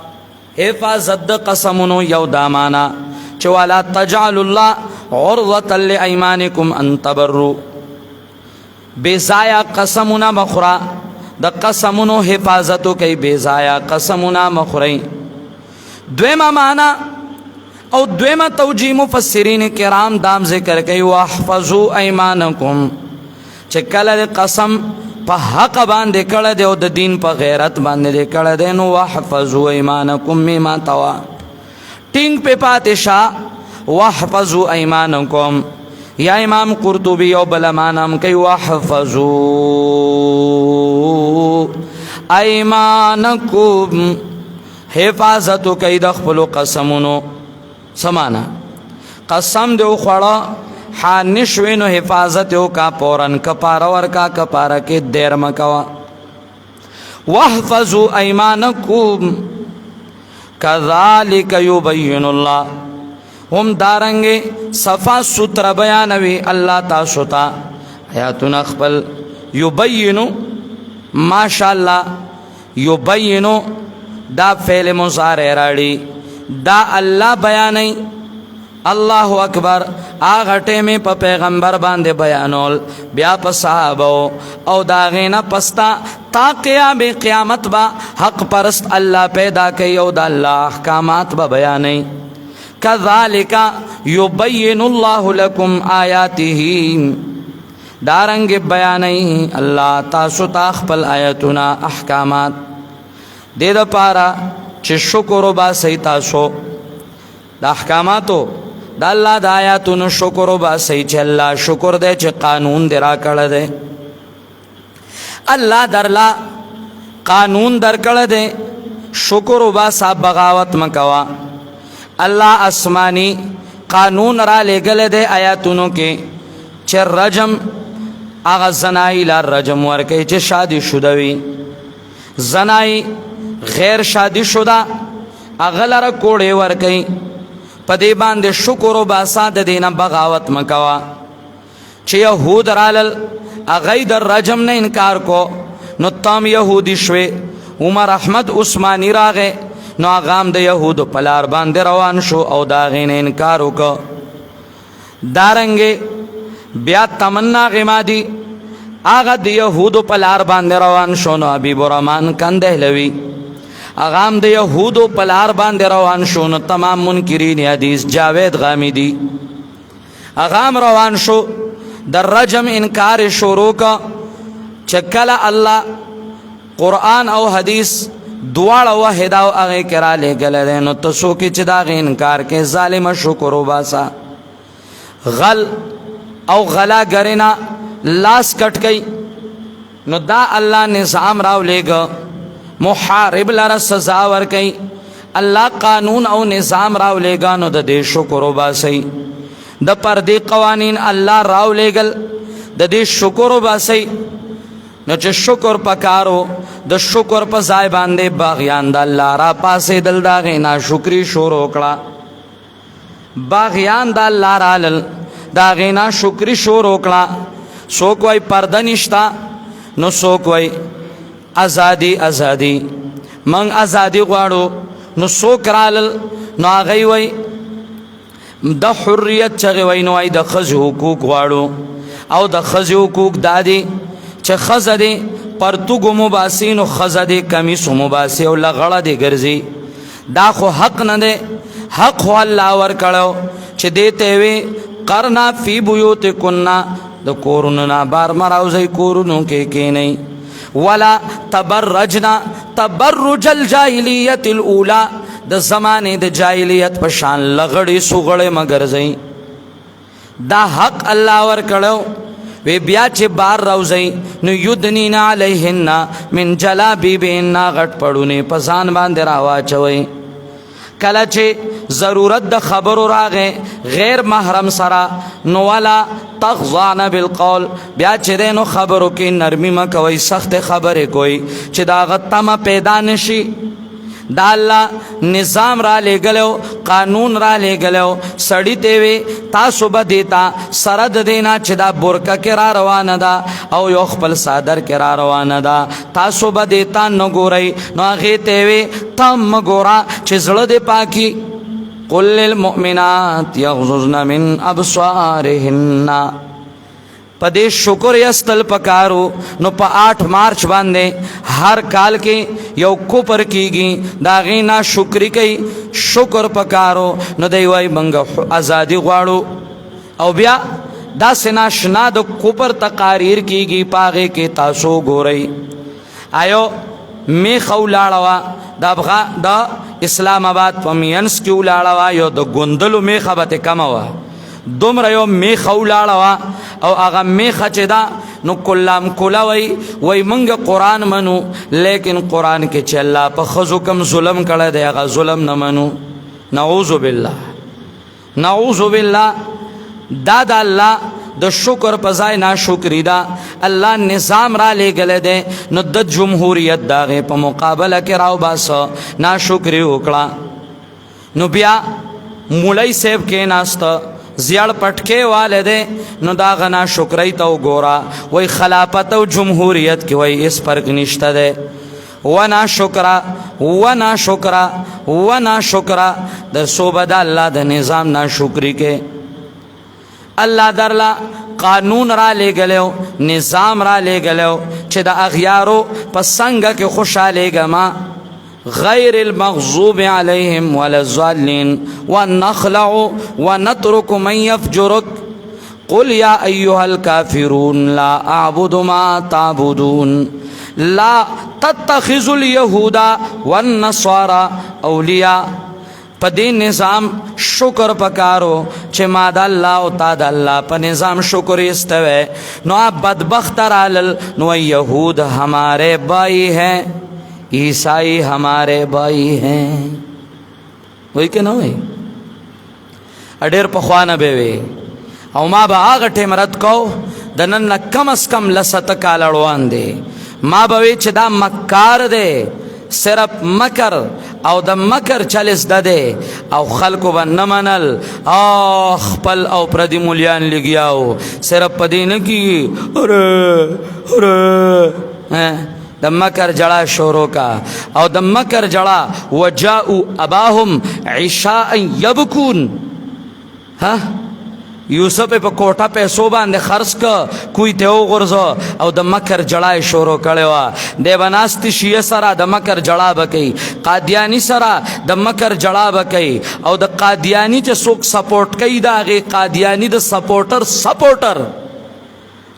حفاظت دا قسمونو یو دامانا چوالا تجعل اللہ عرضتا لایمانکم ان تبرو بیزایا قسمونا مخورا دا قسمونو حفاظتو کئی بیزایا قسمونا مخوری دویما مانا او دویما توجیه مفسرین کرام دام ذکر کئی واحفظوا ایمانکم چکل قسم پا حق باندے کڑا دے او دا دین پا غیرت باندے دے کڑا دے نو واحفظوا ایمانکم میما توا ٹنگ پہ پاتشا واحفظوا ایمانکم یا امام قرطبی او بلمانم کئی واحفظوا ایمانکم حفاظتو کئی دخپلو قسمونو سمانا قسم دے اخوڑا حانشوینو حفاظتو کا پورن کپارا ورکا کپارا کے دیر مکوا واحفظوا ایمانکم کذالک یبین اللہ ہم دارنگے صفا ستر بیانوی اللہ تاسوتا آیاتنا اخبل یبینو ماشاءاللہ یبینو دا فعل مضارع راڑی دا اللہ بیانی اللہ اکبر آغٹے میں پا پیغمبر باندے بیانول بیا پا صحابو او داغینا پستا تا قیام قیامت با حق پرست اللہ پیدا کئی او دا اللہ احکامات با بیانی کذالک یبین اللہ لکم آیاتہی دارنگ بیانی اللہ تاسو تاخپل آیتنا احکامات دے دا پارا چھ شکر با سی تاسو دا احکاماتو دا اللہ دا آیاتونو شکر با سی چھ اللہ شکر دے چھ قانون دے را کڑ دے اللہ در لا قانون در کڑ دے شکر وباسا بغاوت مکوا الله آسمانی قانون را لګل دے آیاتونو کې چې رجم اغه زنای لا رجم ورکه چې شادي شوده وي زنای غیر شادي شوده اغه لره کوړې ورکه په دې باندې شکر وباسا د دینه بغاوت مکوا چې يهود رالل اغه در رجم نه انکار کو نو تام يهودي شوي عمر احمد عثماني راغه نو اغام د يهود په لار باندې روان شو او دا غین انکار وکړ دارنګ بیا تمنا غمادي اغه د يهود په لار باندې روان شو نو حبیب الرحمن کندهلوی اغام د يهود په لار باندې روان شو نو تمام منکرین حدیث جاوید غامیدی اغام روان شو در رجم انکار شروع کا چکل الله قرآن او حدیث دواړه واحد او هغه کرا لګل دي نو تاسو کې چې دا انکار کې ظالم شکر وباسا غل او غلا غرینا لاس کټ گئی نو دا الله نظام راو لګ محارب لره سزا ور کوي الله قانون او نظام راو لګ نو د دې شکر وباسي د پردې قوانین الله راو لګل د دې شکر وباسي نو چې شکر پکارو د شکر په ځای باندې باغیان د الله را پاسې دل دا غینا شکری شروع کړه باغیان د الله رالل دا غینا شکری شروع کړه سو کوئی پرده نشتا نو سو کوئی ازادي ازادي من ازادي غواړو نو سو کرالل نو هغه وای د حریت چغه وای نو د خځو حقوق غواړو او د خځو حقوق دادي چې خزه دې پرتګو مباسین او خزه دې کمیس مباسی او لغړه دې ګرځي دا خو حق نه ده حق خو الله ور کړو چې دې ته وی قرنا فی بیوت کنا د کورونو نه بار مراوځي کورونو کې نه ولا تبرجنا تبرج الجاهلیت الاولى د زمانه د جاهلیت په شان لغړی سوغړې مگر زئی دا حق الله ور کړو وی بیا چې بار راوځي نو یدنین علیهن من جلابیبین غټ پړونه پسان باندې راواچوي کله چې ضرورت د خبرو راغې غیر محرم سره نو ولا تغضان بالقول بیا چې نو خبرو کې نرمي مکوي سخت خبره کوي چې دا غتمه پیدا نشي دا الله نظام را لګلو قانون را لګلو سړی ته وي تاسو به دیتا سره د دینا چې دا برکه کې را روانه ده او یو خپل صادر کې را روانه ده تاسو به دیتا نو ګورئ نو هغه ته وي تم ګورا چې زړه دې پاکي قل للمؤمنات یغضضن من ابصارهن پدې شکر یستل پکارو نو په 8 مارچ باندې هر کال کې یو کوپر کیږي دا غینا شکر کوي شکر پکارو نو دی وای منګه ازادي غواړو او بیا دا سنا شنا د کوپر تقاریر کیږي پاغه کې تاسو ګورئ آیو می خولاړوا دا اسلام آباد په مینس کې ولاړوا یو د ګوندلو می خبته کموا دومره یو می خولاړوا او هغه می خچدا نو کلام کولوي وای منګه قران منو لیکن قران کې چې الله په خزو کم ظلم کړه دی هغه ظلم نه منو نعوذ بالله دا الله د شکر پزای ناشکری دا الله نظام را لګل دی نو د جمهوریت داغه په مقابله کې راو باس ناشکری وکړه نو بیا مولای صاحب کې ناست زیړ پټکه والده نو دا غنا شکرای تو ګورا وای خلافت او جمهوریت کې وای اس فرق نشته ده ونا شکرا د صوبد الله د نظام ناشکری کې الله درلا قانون را لګلو نظام را لګلو چې د اغیارو په څنګه کې خوشاله ګما غير المغضوب عليهم ولا الضالين ونخلع ونترك من يفجرك قل يا أيها الكافرون لا أعبد ما تعبدون لا تتخذوا اليهود والنصارى أولياء پدې نظام شکر پکارو چې ما د الله او تا د الله په نظام شکر استوي نو بدبخت رالل نو يهود ہمارے بھائی ہیں ईसाई हमारे भाई हैं। वही के ना वही अडेर पखवाना बेवे और माँ बा आगटे मरद को दनन न कम अस कम लसत का लड़वान दे माँ बवे चदा मक्कार दे सिर्फ मकर और द मकर चलिस ददे और खल्को ब न मनल खपल और प्रदि मूल्यान लिगियाओ सिर्फ पदी न की अरे द मकर जड़ा शोरों का और द मकर जड़ा वजाउ अबाहुम ईशा यबकून। हाँ यूसुफ पे कोटा पैसों बांधे खर्च का कोई तेओ गुर्जो और द मकर जड़ाए शोरो कड़ेवा देवनास्ति शिय सरा द मकर जड़ा बकई कादियानी सरा द मकर जड़ा बकई और द कादियानी चे सोक सपोर्ट कई दागे कादियानी द सपोर्टर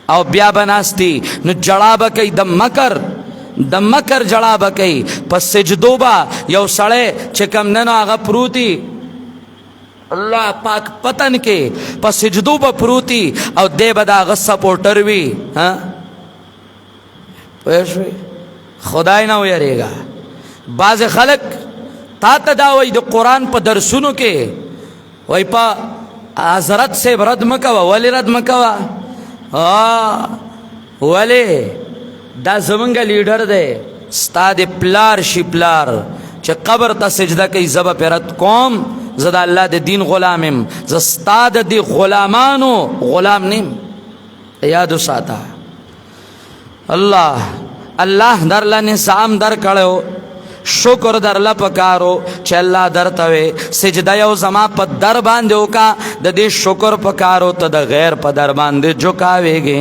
और ब्या बनास्ती न जड़ा बकई द मकर जड़ा बकई पस सिजदोबा यौ सड़े चिकम ननो आगा प्रूती अल्लाह पाक पतन के पर सिजदू पर प्रूती और दे बदा गस्सा पोटर भी। हाँ खुदाई ना उयरेगा बाज खलक ता तदा वही जो कुरान पर दरसुनो के वही पा आजरत से रद मकवा वली रद मकवा वले दा जमंगा लीडर दे स्ताद प्लार शिप्लार च कबर ता सिजदा कई जबा पेरत कौम ज़दा अल्लाह दे दीन गुलामिम ज़स्ताद दी गुलामानो गुलाम निम याद साता अल्लाह दरला निज़ाम दर कड़ो शुक्र दरला पकारो चल्ला दर तवे सिजदायो जमा पर दर बांधो का दे शुक्र पकारो तो द गैर पदर बांधे झुकावेगे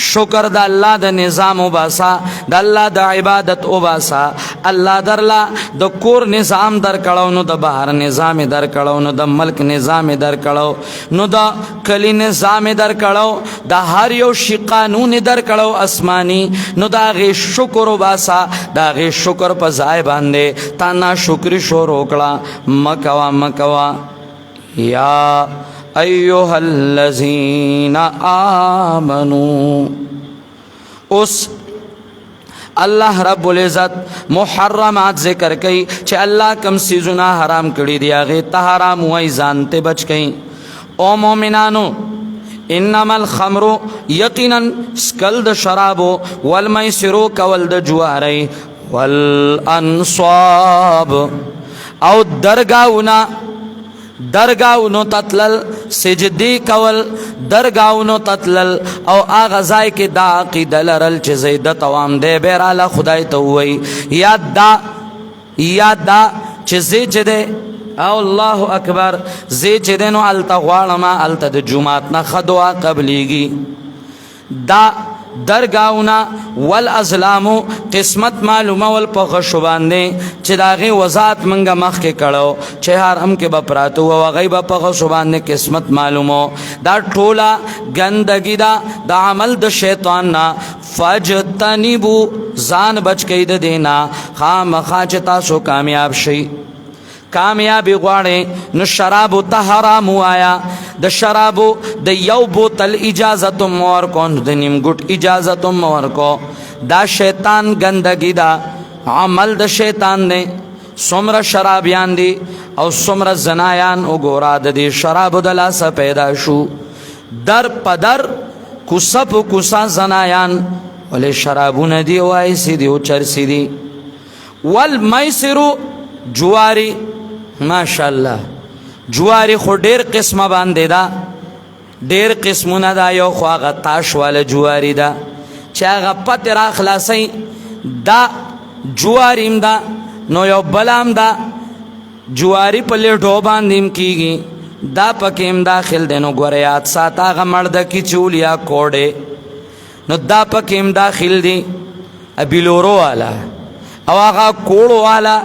शुक्र द अल्लाह द निज़ाम उबासा द अल्लाह द इबादत उबासा अल्लाह दरला द कोर निज़ाम दर कड़ो नो द बाहर निज़ाम दर कड़ो नो द मल्क निज़ाम दर कड़ो नो द कली निज़ाम दर कड़ो द हर यो शिकानून दर कड़ो आसमानी नो द आगे शुक्र उबासा द आगे शुक्र पजाए बांधे ताना शुक्र शो रोकड़ा मकवा या अय्युहल्लज़ीना आमनू। उस अल्लाह रब्बुल इज़्ज़त मुहर्रमात ज़िक्र कई चे अल्लाह कम सीजुना हराम कड़ी दिया गए तहराम हुआ जानते बच गई। ओ मोमिनानो इन्नमल खमरो यकीनन स्कल्द शराबो वल मैसिरो कवल्द जुआरई वल अंस्वाब औ दरगाउनो ततलल सिजदी कवल दरगाउनो ततलल औ आगज़ाय के दा की दलरल चीज़े द तवाम दे बेराला खुदाई तो हुई याद दा चीज़े चदे अल्लाह अकबर जे चदे नो अलता वालमा अलता द जुमात ना खदवा कबलीगी दा दरगाउना वल अज़लामो किस्मत मालूमा वल पखशुबांदे चिदागे वज़ात मंगा मख के कड़ो चेहार हम के बपरातु व गैबा पखशुबांदे किस्मत मालूमो दा टोला गंदगी दा अमल द शैतान ना फजतनिबू जान बच के द देना खाम खाचता सो कामयाब शई कामयाबी ग्वाड़े न शराबो तहराम आया द शराबो द यौ बोतल इजाज़त मोर कौन द निम गुट इजाज़त मोर को दा शैतान गंदगी दा अमल द शैतान ने सुमर शराबियान दी और सुमर जनायान उगोरा दी शराब दला सा पैदा शू दर पदर कुसप कुसा जनायान वाले शराबू न दी वाई सीधी उचर सीधी वल मैसिरु जुआरी माशाअल्लाह जुआरी खो ढेर किस्म बांधे दा ढेर किस्म न दा यो ख्वागा ताश वाले जुआरी दा चागा पतरा खलासई दा जुआरीम दा नो यो बलाम दा जुआरी पले ढो बांधीम कीगी दा पकेम दाखिल देनो गोरियात साता गा मर्द की चूलिया कोड़े नो दा पकेम दाखिल दी अबिलोरो वाला अवागा कोड़ो वाला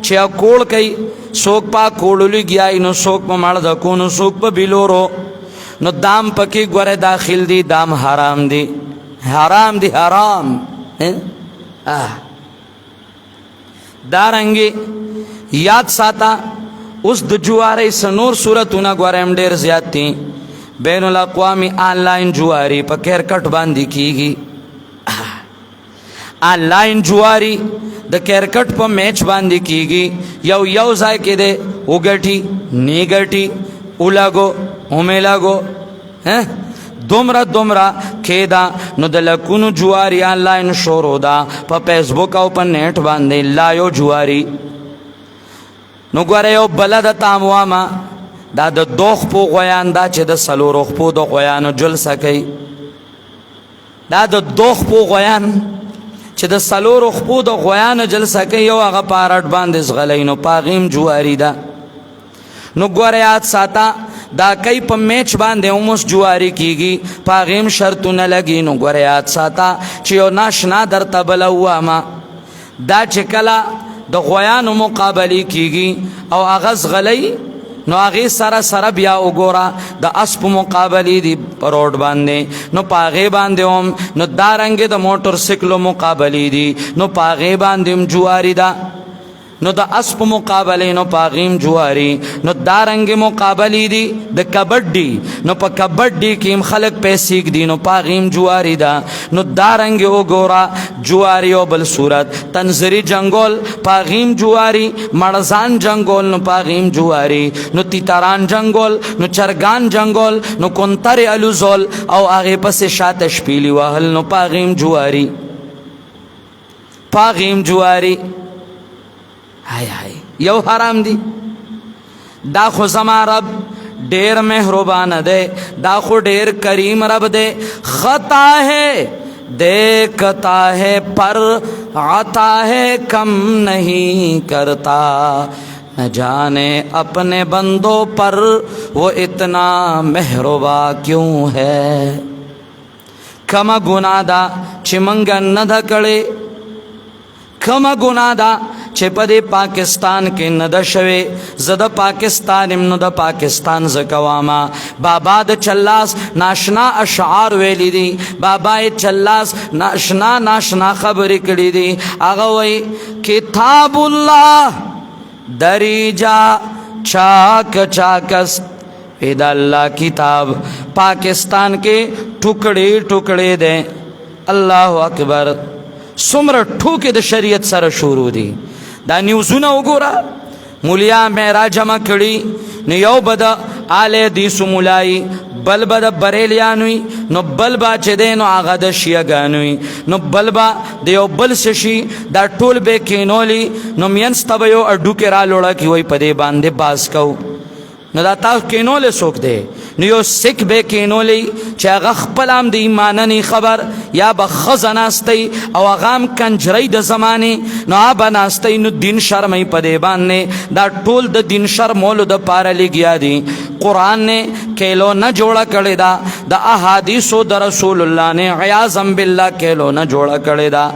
छे कोड़ कई सोक पा कोड़ुली गया इनो सोक पा मर्द को नो सोक पा बिलोरो नो दाम पकी गोरे दाखिल दी दाम हराम दी हराम दारंगी याद साता उस जुआरे सनूर सूरत उना ग्वारेम डेर ज्यादा बैनुल अक़वामी ऑनलाइन जुआरी पर खैर कट बांधी कीगी ऑनलाइन जुआरी د کرکټ په میچ باندې کیږي یو ځای کې ده وګټي نیګټي ولګو اوملاګو دومره کېدا نو د لکونو جواری آنلاین شروع ده په فیسبوک او په نیټ باندې لا یو جواری نو ګوره یو بله د تامواما دا د دوخ پو غویان دا چې د څلورو خپو د غویانو جلسه کوي دا د دوخ پو غویان چې د څلورو خپو د غویانو جلسه کوي یو هغه په اړټ باندې ځغلی نو په هغې هم جواري ده نو ګوره یاد ساته دا کوي په میچ باندې اوموس جواری کیږي په هغې هم شرطونه لګي نو ګوره یاد ساته چې یو ناشنا درته بله وواما دا چې کله د غویانو مقابلې کیږي او هغه ځغلی نو هغې سره بیا وګوره د اسب مقابلې دي په روډ باندې نو په هغې باندې هم نو دارنګې د موټر سیکلو مقابلې دي نو په هغې باندې هم جواري ده نو د اسب مقابلې نو په هغې هم جواري نو دارنګې مقابلې دي د کبډي نو په کبډي کې هم خلک پیسې ږدي نو په هغې هم جواري ده نو دارنګې وګوره جواري او بل صورت تنظري جنګول په هغې هم جواري مړزان جنګول نو په هغې هم جواري نو تیتران جنګول نو چرګان جنګول نو کنترې الوزول او هغې پسې شاته شپیلي وهل نو په هغې هم جواري په هغې هم جواري هاي یو حرام دی دا خو زما رب ډیر مهربان دی دا خو ډیر کریم رب دی خطا ہے دیکھتا ہے پر عطا ہے کم نہیں کرتا نہ جانے اپنے بندوں پر وہ اتنا مہربا کیوں ہے کما گناہ دا چې منګه نه ده کړې کما گناہ دا چې په دې پاکستان کې نه ده شوې زه د پاکستان یم نو د پاکستان زه کومه بابا د چلاس ناشنا اشعار ویلی دي بابا یې چلاس ناشنا خبرې کړي دي هغه وایي کتاب الله دریجا چاکس دا اللہ کتاب پاکستان کے ٹکڑے دیں اللہ اکبر سمر ٹھوکے د شریعت سر شروع دی دا نیوزونه وګوره مولیا میرا جمع کړي نو یو به د آل حدیثو مولایي بل به د بریلیانوي نو بل به چې دی نو هغه د شیعګانوي نو بل به د یو بل څه شي دا ټول به کینولي نو مینځ ته به یو اډوکې رالوړه کي وایي په دې باندې باز کو نو دا تاسو کینولې څوک دی نو یو سک به کینولې چې هغه خپل هم د ایمان نه خبر یا به ښځه ناستی او هغه هم کنجرۍ د زمانې نو هغه به ناستی نو دین شرمۍ په دې باندې دا ټول د دین شرمولو دپاره لګیا دي قرآن نے کیلو نه جوړه کړې ده د احادیثو د رسول الله نے عیاذا بالله کیلو نه جوړه کړې ده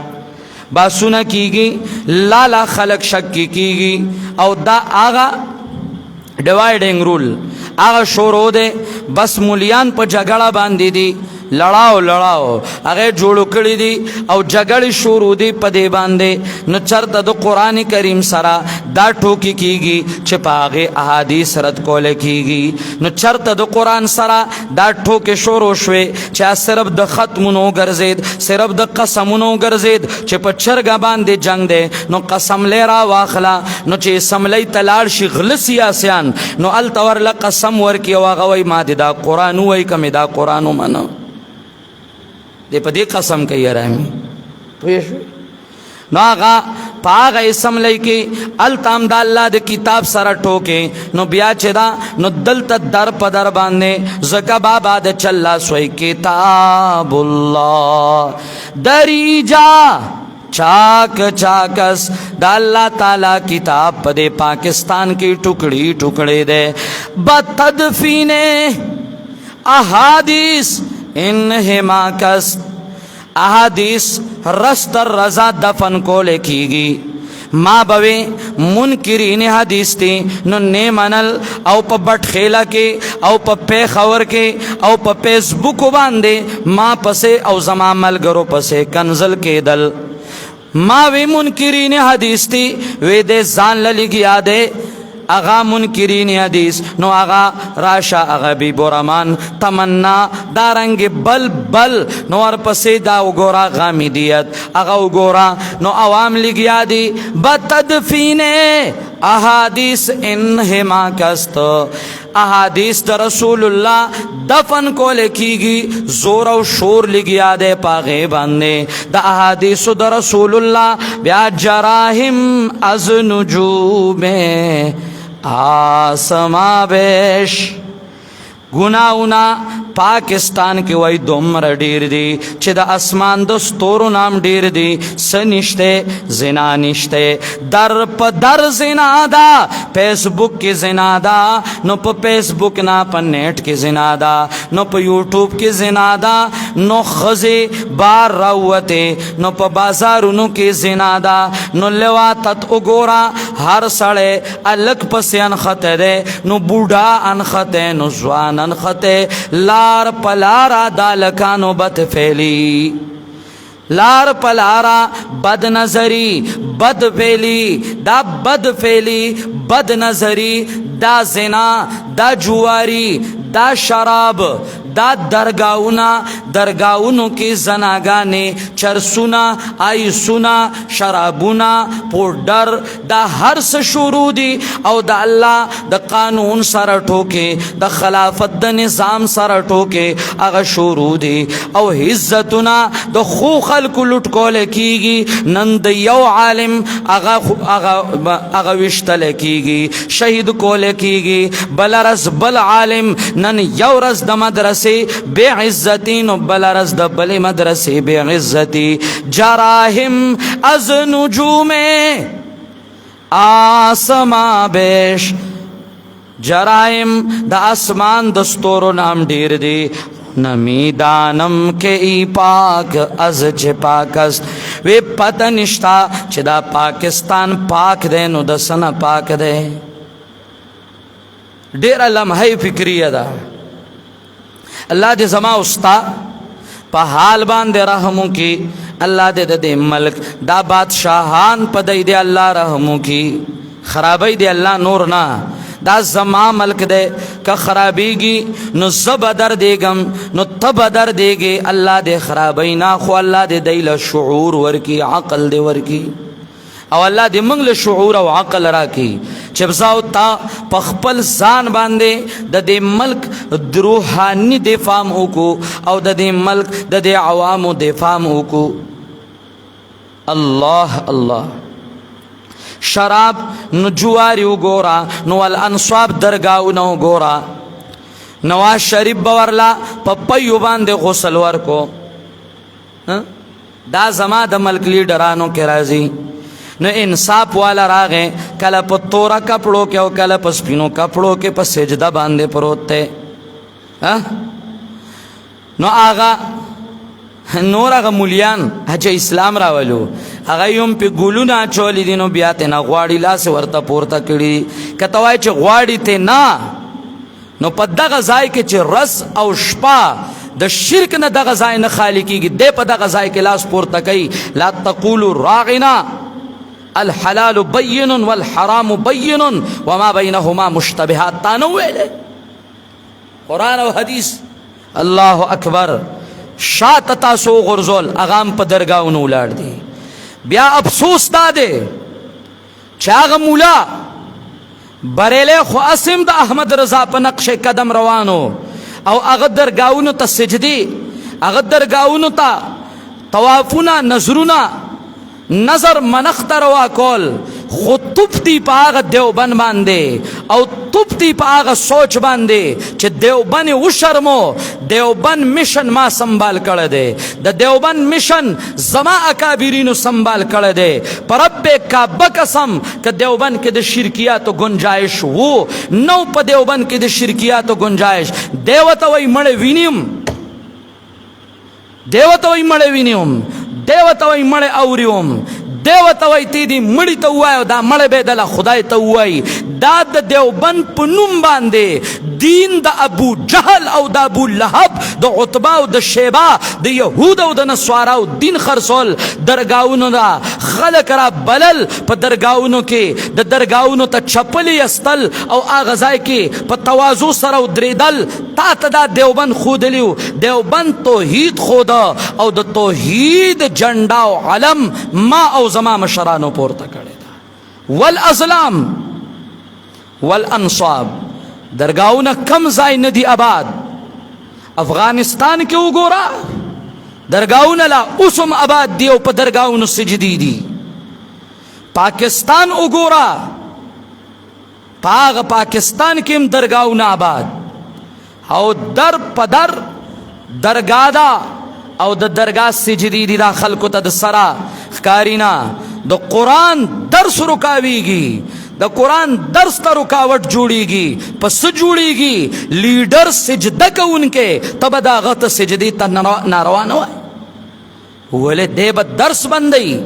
باسونه کیږي لالا خلق شک کیږي او دا هغه ډیوایډنګ رول هغه شروع دی بس مولیان په جګړه باندې دي لړاو هغه جوړ کړی دي او جګړې شروع دي په دې باندې نو چرته د قران کریم سره دا ټوکی کیږي چې په هغه احادیث رد کول کیږي نو چرته د قران سره دا ټوکی شروع شوي چې صرف د ختمونو ګرځید صرف د قسمونو ګرځید چې په چرګ باندې جنگ دی نو قسم لرا واخلا نو چې سملې تلاړ شي غلسیاسیان نو ال تور ل قسم ورکی او غوي ما دا قران وای کمه دا قران ومنه دې په دې قسم کوي رحمي پوهیږئ نو هغه په هغه اسم لیکي التام د الله د کتاب سره ټوکې نو بیا چې دا نو دلته در په در باندې زکه بابا د چلا سوی کتاب الله دریجا چاکس دا اللہ تعالی کتاب پدے پاکستان کی ٹکڑے دے بتدفین احادیث انہما کس احادیث رستر رضا دفن کو لکھی گی ما بوے منکرین حدیث تی نو نے منل او پا بٹ خیلا کے او پا پے خور کے او پا پیس بکو باندے ما پسے او زمان ملگرو پسے کنزل کے دل ما وی منکرین حدیث تی وی دے زان لگیا دے اغا منکرین حدیث نو اغا راشا اغا بی برمان تمنا دارنگ بل بل نو ورپسې دا وګورا غامدیت اغا وګورا نو عوام لګیا دي بتدفین احادیث انہما کست احادیث دا رسول اللہ دفن کو لکیگی زور و شور لگیا دے پاغے باندے دا احادیث دا رسول اللہ بیا جراہم از نجوم آسما بیش گناہونا پاکستان کې وای دومره ډیر دي چې د اسمان د ستورو نام ډیر دي سنشته زنا نشته در په در زنا دا فیسبوک کې زنا دا نو په فیسبوک نه په نیټ کې زنا دا نو په یوټیوب کې زنا دا نو خزي بار راوته نو په بازارونو کې زنا دا نو لواتت وګورا هر سړی الک پسیان خطره نو بوډا ان خطه نو ځوان ان خطه لار پلارا دالکانو بد فیلی لار پلارا بد نظری بد فیلی دا بد فیلی بد نظری دا زنا دا جواری دا شراب دا درگاہونو کی زناگانے چرسونا آئیسونا شرابونا پوڈر دا ہر سے شروع دی او دا اللہ دا قانون سر ٹھوکے دا خلافت دا نظام سر ٹھوکے اگا شروع دی او حزتنا دا خو خلق لٹکو لکیگی نند یو عالم اگا وشتل کیگی شہید کو لکیگی بلرز بل عالم نن یو رز دا مدرس بے عزتی نو بلا رز دا بلی مدرسی بے عزتی جراہم از نجوم آسما بیش جرائم دا آسمان دستورو نام دیر دی نمی دانم کے ای پاک از چه پاک است وی پتہ نشتا چه دا پاکستان پاک دے نو دا سنا پاک دے دیر لمحی فکریہ دا اللہ دے زما استا پا حال باندے رحموں کی اللہ دے دے ملک دا بادشاہان پا دے اللہ رحموں کی خرابی دے اللہ نور نا دا زما ملک دے کا خرابی گی نو زب در دے گم نو تب در دے گے اللہ دے خرابی نا خو اللہ دے دیل شعور ورکی عقل دے ورکی او اللہ دے منگل شعور او عقل راکی چبزاو تا پخپل زان باندے دا دے ملک دروحانی دفام ہوکو او دا دے ملک دا دے عوامو دفام ہوکو اللہ اللہ شراب نو جواریو گورا نو الانصاب درگاو نو گورا نواز شریف باورلا پپیو باندے غسل ورکو دا زما دا ملک لیڈرانو کے رازی نو انصاف والا راغے کلا پا تورا کپڑوں کے او کلا پا سپینو کپڑوں کے پا سجدہ باندے پروتے نو آغا نور آغا مولیان حج اسلام راولو آغا یوم پی گلونا چولی دینو بیاتے نا غواڑی لاس ورطا پورتا کری کتوائی چه غواڑی تے نا نو پا دا غزائی کے چه رس او شپا دا شرک نا دا غزائی نا خالی کی گی دے پا دا غزائی کے لاس پورتا کئی لا تقولو راغنا الحلال بین والحرام بین وما بینهما مشتبهات تانوے لے قرآن و حدیث اللہ اکبر شاعت تاسو غرزول اغام پا درگاونو لار دی بیا افسوس دا دے چاگ مولا بریلے خو اسم دا احمد رضا پا نقش قدم روانو او اغد درگاونو تا سجدی اغد درگاونو تا توافونا نظرونا نظر منخت روا کول خود تپتی پا آغا دیوبن باندے او تپتی پا آغا سوچ باندے چھ دیوبن وشرمو دیوبن مشن ما سنبال کردے دا دیوبن مشن زما اکابرینو سنبال کردے پر رب کعبہ قسم کہ دیوبن کے دا شرکیات و گنجائش وہ نو پا دیوبن کے دا شرکیات و گنجائش دیوتا وی مڑے وینیم دیوتا وی مڑے وینیم دیوتا وی مڑے اوریوم دیوتا وی تیدی مڑی تا ہوائی دا مڑے بے دلا خدای تا ہوائی دا دیوبند پنوم باندے دین دا ابو جہل او دا ابو لہب د عتبہ او د شیبہ د یهود او د نصارا او دین خرصول درگاہونو دا خلق را بلل په درگاہونو کې د درگاہونو ته چپلی استل او اغزای کې په تواضع سره درېدل تا ته دا دیوبند خودلیو دیوبند توحید خود او د توحید جنډا او علم ما او زما مشرانو پورته کړی دا والازلام والانصاب درگاہونه کم ځای ندی آباد افغانستان کې وګوره درگاہونه لا اوسم آباد دی او په درگاہونو سجدي دي پاکستان وګوره پاکستان کې هم درگاہونه آباد او در پدر درگاہ دا او د درگاہ سجدي دي دا خلکو ته د سرا ښکارینا د قرآن درس رکاویږي د قرآن درس ته رکاوټ جوړیږي پس جوړیږي لیډر سجده کوونکې تب دا غته سجدي ته ناروا نه وای ولې دې به درس بندي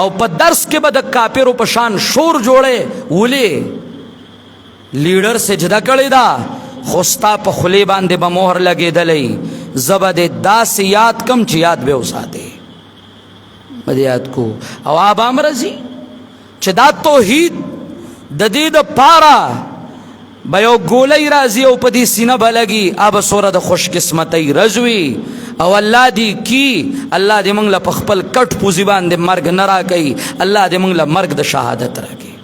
او په درس کې به د کافرو په شان شور جوړه ولې لیډر سجده کړی دا خوستا په خلی باندې به مهر لګېدلی زبد داس یاد کم چې یاد به وساته بد یاد کو او اب امرزي چې دا توحید د دې د پارا به یو ګولۍ راځي او په دې سینه بلګي اب سوره د خوش قسمتۍ رزوي او الله دی کی الله دې موږ له خپل کټ پوزي باندې مرګ نه راکړي الله دې موږ له مرګ د شهادت راکړي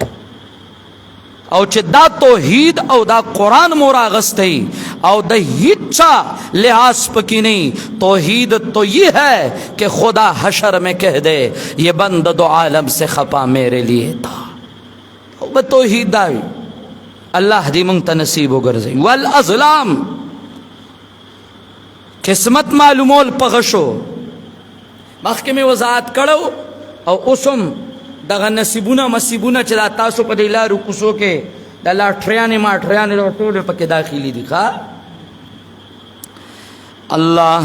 او چې دا توحید او دا قرآن مورا غستی او دا ہچا لحاظ پکی نہیں توحید تو یہ ہے کہ خدا حشر میں کہہ دے یہ بند دو عالم سے خپا میرے لیے تھا او توحید داوی اللہ دی منگتا نصیب و گرزی والازلام قسمت معلومول پغشو مخکې میں وضاحت کړو او اسم دغه نصیبونه مصیبونه چې دا تاسو په دې لارو کوڅو کې د لاټریانې ماټریانې ټول پکې داخلي دي ښا الله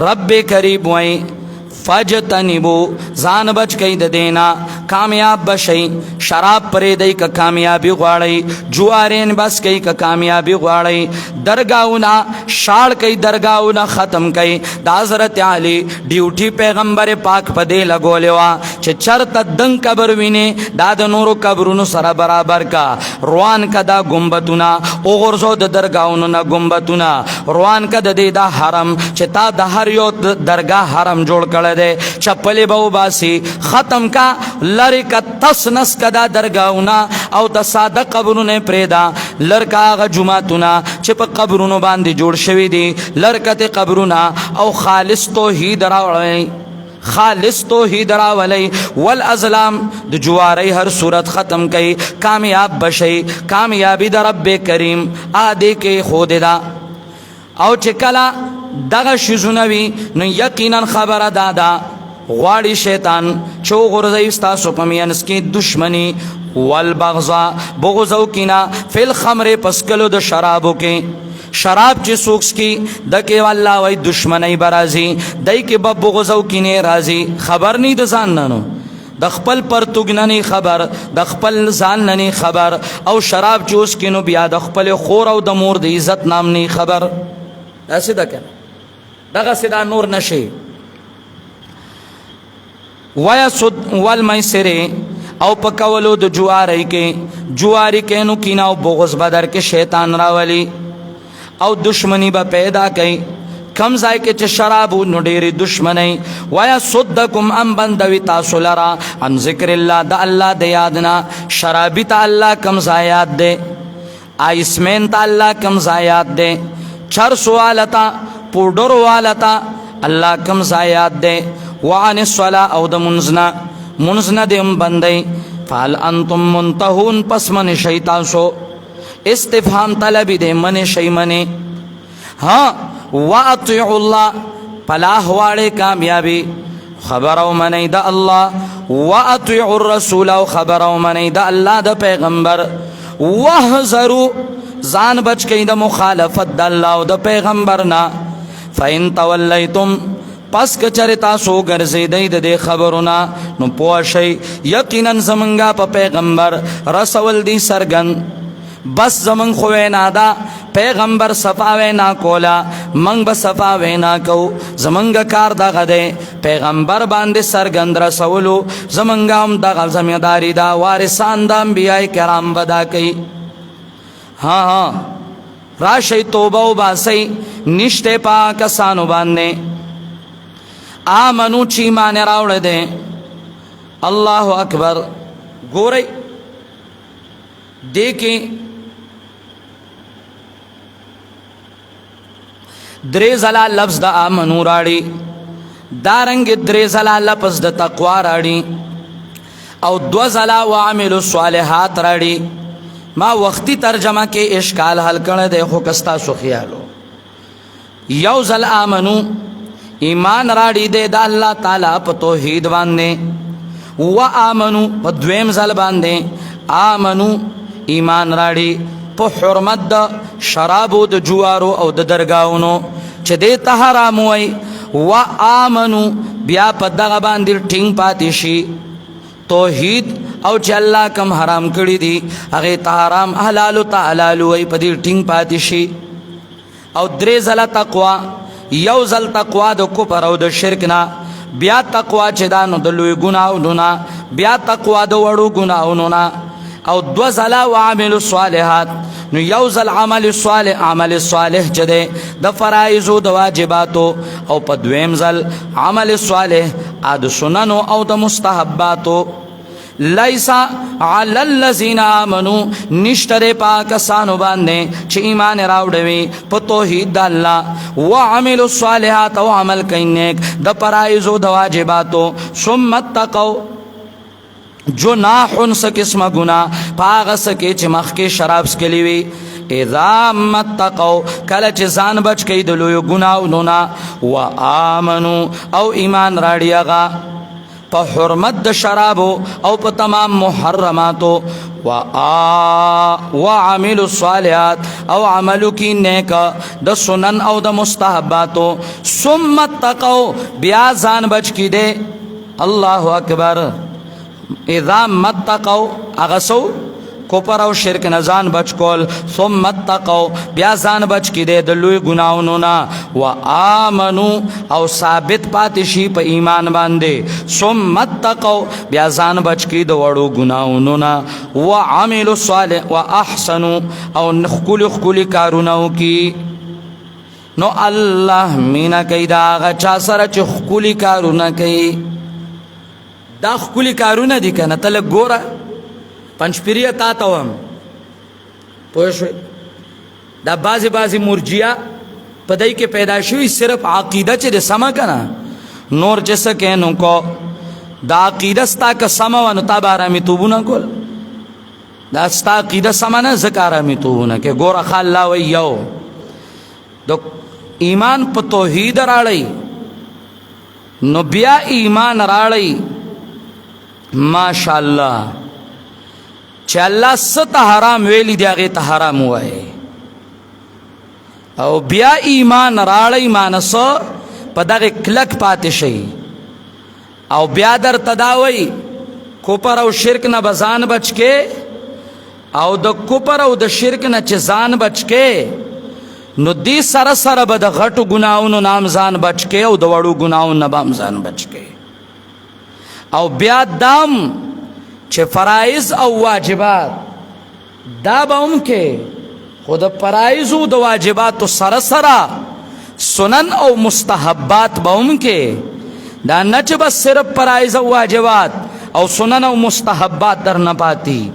رب کریم وای فجتنبو ځان بچ کئ د دینا کامیاب بشئ شراب پرې دی که کامیابی غواړئ جوارین بس کئ که کامیابی غواړئ درگاہونه شاړ کئ درگاہونه ختم کئ د حضرت علی ډیوټي پیغمبر پاک په دې لګولې وه چې چرته دنګ قبر وینې دا د نورو قبرونو سره برابر کا روان کا دا ګمبتونه وغورځو د درگاہونو نه ګمبتونه روان کا د دې دا حرم چې تا د هر یو درگاه حرم جوړ کړی دے چپلی باو باسی ختم کا لری کا تس نس کا دا درگاہونا او دا سادہ قبرون پریدا لرکا آغا جماعتونا چپ قبرونو باندی جوڑ شوی دی لرکت قبرونا او خالص توحید راوڑی خالص توحید راولی والازلام د جواری ہر صورت ختم کئی کامیاب بشئی کامیابی دا رب کریم آدے کے خود دا او چکلا دغه شزونوی نو یقینا خبر دادا غواړي شیطان چو غرزی ستاسو پمینس کی دشمنی والبغضا بغضو کینا فی الخمر پسکلو د شرابو کې شراب چې سوکس کی دکې والله وای دشمنی برازي دای کې بغضو کینه رازي خبر نه د ځان نو د خپل پرتګننی خبر د خپل ځان نه خبر او شراب چوس کینو بیا د خپل خور او د مور د عزت نام نه خبر داسې ده کنه دغه سدا نور نشي ویا سود والمیسر او پکولو د جواری کې نو کینا او بغض بدر کې شیطان راولی او دشمنی با پیدا کئ کم ځای کې چې شراب نو ډېری دشمنی ویا صدکم ام بندوی تاسو لرا ان ذکر الله د الله د یادنا شرابی ته الله کم ځای یاد دے آیسمین ته الله کم ځای یاد دے چر سوالتا پوډر والتا الله کم زایات دے وعن الصلاة او د منزنا دیم بندی فال انتم منتهون پس من شیطان سو استفهام طلبی دے من شی منی ہاں واطیعوا اللہ پلاح واڑے کامیابی خبرو منی دا اللہ واطیعوا الرسول او خبرو منی دا اللہ دا پیغمبر وحذروا زان بچ کئی دا مخالفت دا اللہ و دا پیغمبرنا فَإِن تَوَلَّيْتُمْ پس کچر تاسو گرزی دی دے خبرنا نو پوشی یقیناً زمنگا پا پیغمبر رسول دی سرگن بس زمن خو وینا دا پیغمبر صفا وینا کولا منگ بصفا وینا کو زمنگ کار دا غده پیغمبر باندې سرګند رسولو زمنگ هم دا ذمہداری دا وارثان دا انبیاء کرام بدا کئی ہاں راشی توبہ و باسی نشتے پاکستانو باندے آمنو چی مانے راوڑ دے اللہ اکبر گورئی دیکھیں درې زلا لفظ د آمنو راړي دارنګ درې زلا لفظ د تقوا راړي او دو زلا وعملوا الصالحات راړي ما وختي ترجمه کې اشکال حل کړه د خو کستا سو خیالو یو زل آمنو ایمان راړي د الله تعالی په توحید باندې و آمنو په دویم زل باندې آمنو ایمان راړي په حرمت د شرابو د جوارو او د درگاونو چې دې ته حرام وای و آمنو بیا په دغه باندې ټینګ پاتې شي توحید او چې الله کم حرام کړی دي هغه ته حرام حلال ته حلال وای په دې ټینګ پاتې شي او درې زله تقوا یو زل تقوا د کفر او د شرک نه بیا تقوا چې دانو د لوی ګناهونو نه بیا تقوا د وړو ګناهونو نه او دو زلا وعمل الصالحات نو یوزل عمل صالح عمل صالح چده د فرائض او د واجباتو او په دویم زل عمل صالح اد سنن او د مستحباتو لیس علی الذین آمنوا نشتر پاکستانو باندې چې ایمان راوړوي په توحید د الله وعمل الصالحات او عمل کینیک د فرائض او د واجباتو ثم اتقوا جناح س قسم گناہ پاغ سکے چھ مخ کے شراب سکلی وی اذا متقو کل چھ زان بچ کئی دلویو گناہ نونا و آمنو او ایمان راڑی اغا پا حرمت د شرابو او پا تمام محرماتو و عملو الصالحات او عملو کی نیکا د سنن او د مستحباتو ثم اتقو بیا زان بچ کی دے اللہ اکبر اذا متقو اغسو کفر او شرک نزان بچ کول ثم متقو بیا زان بچ کی دے دلوی گناہونو نا و آمنو او ثابت پاتشی پا ایمان باندے ثم متقو بیا زان بچ کی دو وڑو گناہونو نا و عملو صالح و احسنو او خکولی کارونو کی نو اللہ مینا کئی دا آغا چا سر چه خکولی کارونا کئی دا خکولی کارونه دی کنه تل ګوره پنځپیریه تا ته وم پوه شوې دا بعضې مرجیه په دی کې پیدا شوي صرف عقیده چې د سمه کنه نور چې څه کې نو کو دا عقیده ستا که سمه وه نو تا به ارامېتوبونه کول دا ستا عقیده سمه نه ځکه ارامېتوبونه کې ګوره ښه الله وایي یو د ایمان په توحید راړئ نو بیا ایمان راړئ ماشاءاللہ چه اللہ ست حرام ویلی دی آگے تا حرام ہوئے او بیا ایمان راڑی مانسو پا داگے کلک پاتے شئی او بیا در تداوی کپر او شرک نا بزان بچ کے او دا کپر او دا شرک نا چه زان بچ کے نو دی سر سر با دا غٹو گناہونو نام زان بچ کے او دا وڑو گناہون نبام زان بچ کے او بیا دام چه فرائض او واجبات دا با ام کے خود فرائض او دا واجبات سر سرا سنن او مستحبات با ام کے دا نچ بس صرف فرائض او واجبات او سنن او مستحبات در نپاتی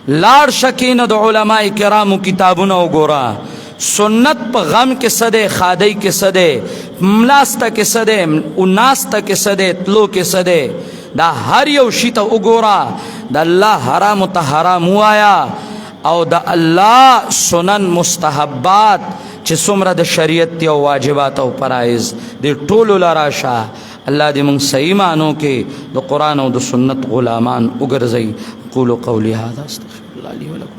لار شکین دا علماء کرام کتابون او گورا سنت پا غم کے صدے خادی کے صدے ملاستا کے صدے اناستا کے صدے تلو کے صدے دا ہر یو شیطا اگورا دا اللہ حرام تا حرام ہوایا او دا اللہ سنن مستحبات چه سمرا دا شریعت او واجبات او پرائز دے ٹولو لراشا اللہ دے من صحیح معنوں کے دا قرآن او دا سنت غلامان اگرزئی قولو قولی هذا استغفر اللہ علیہ ولکم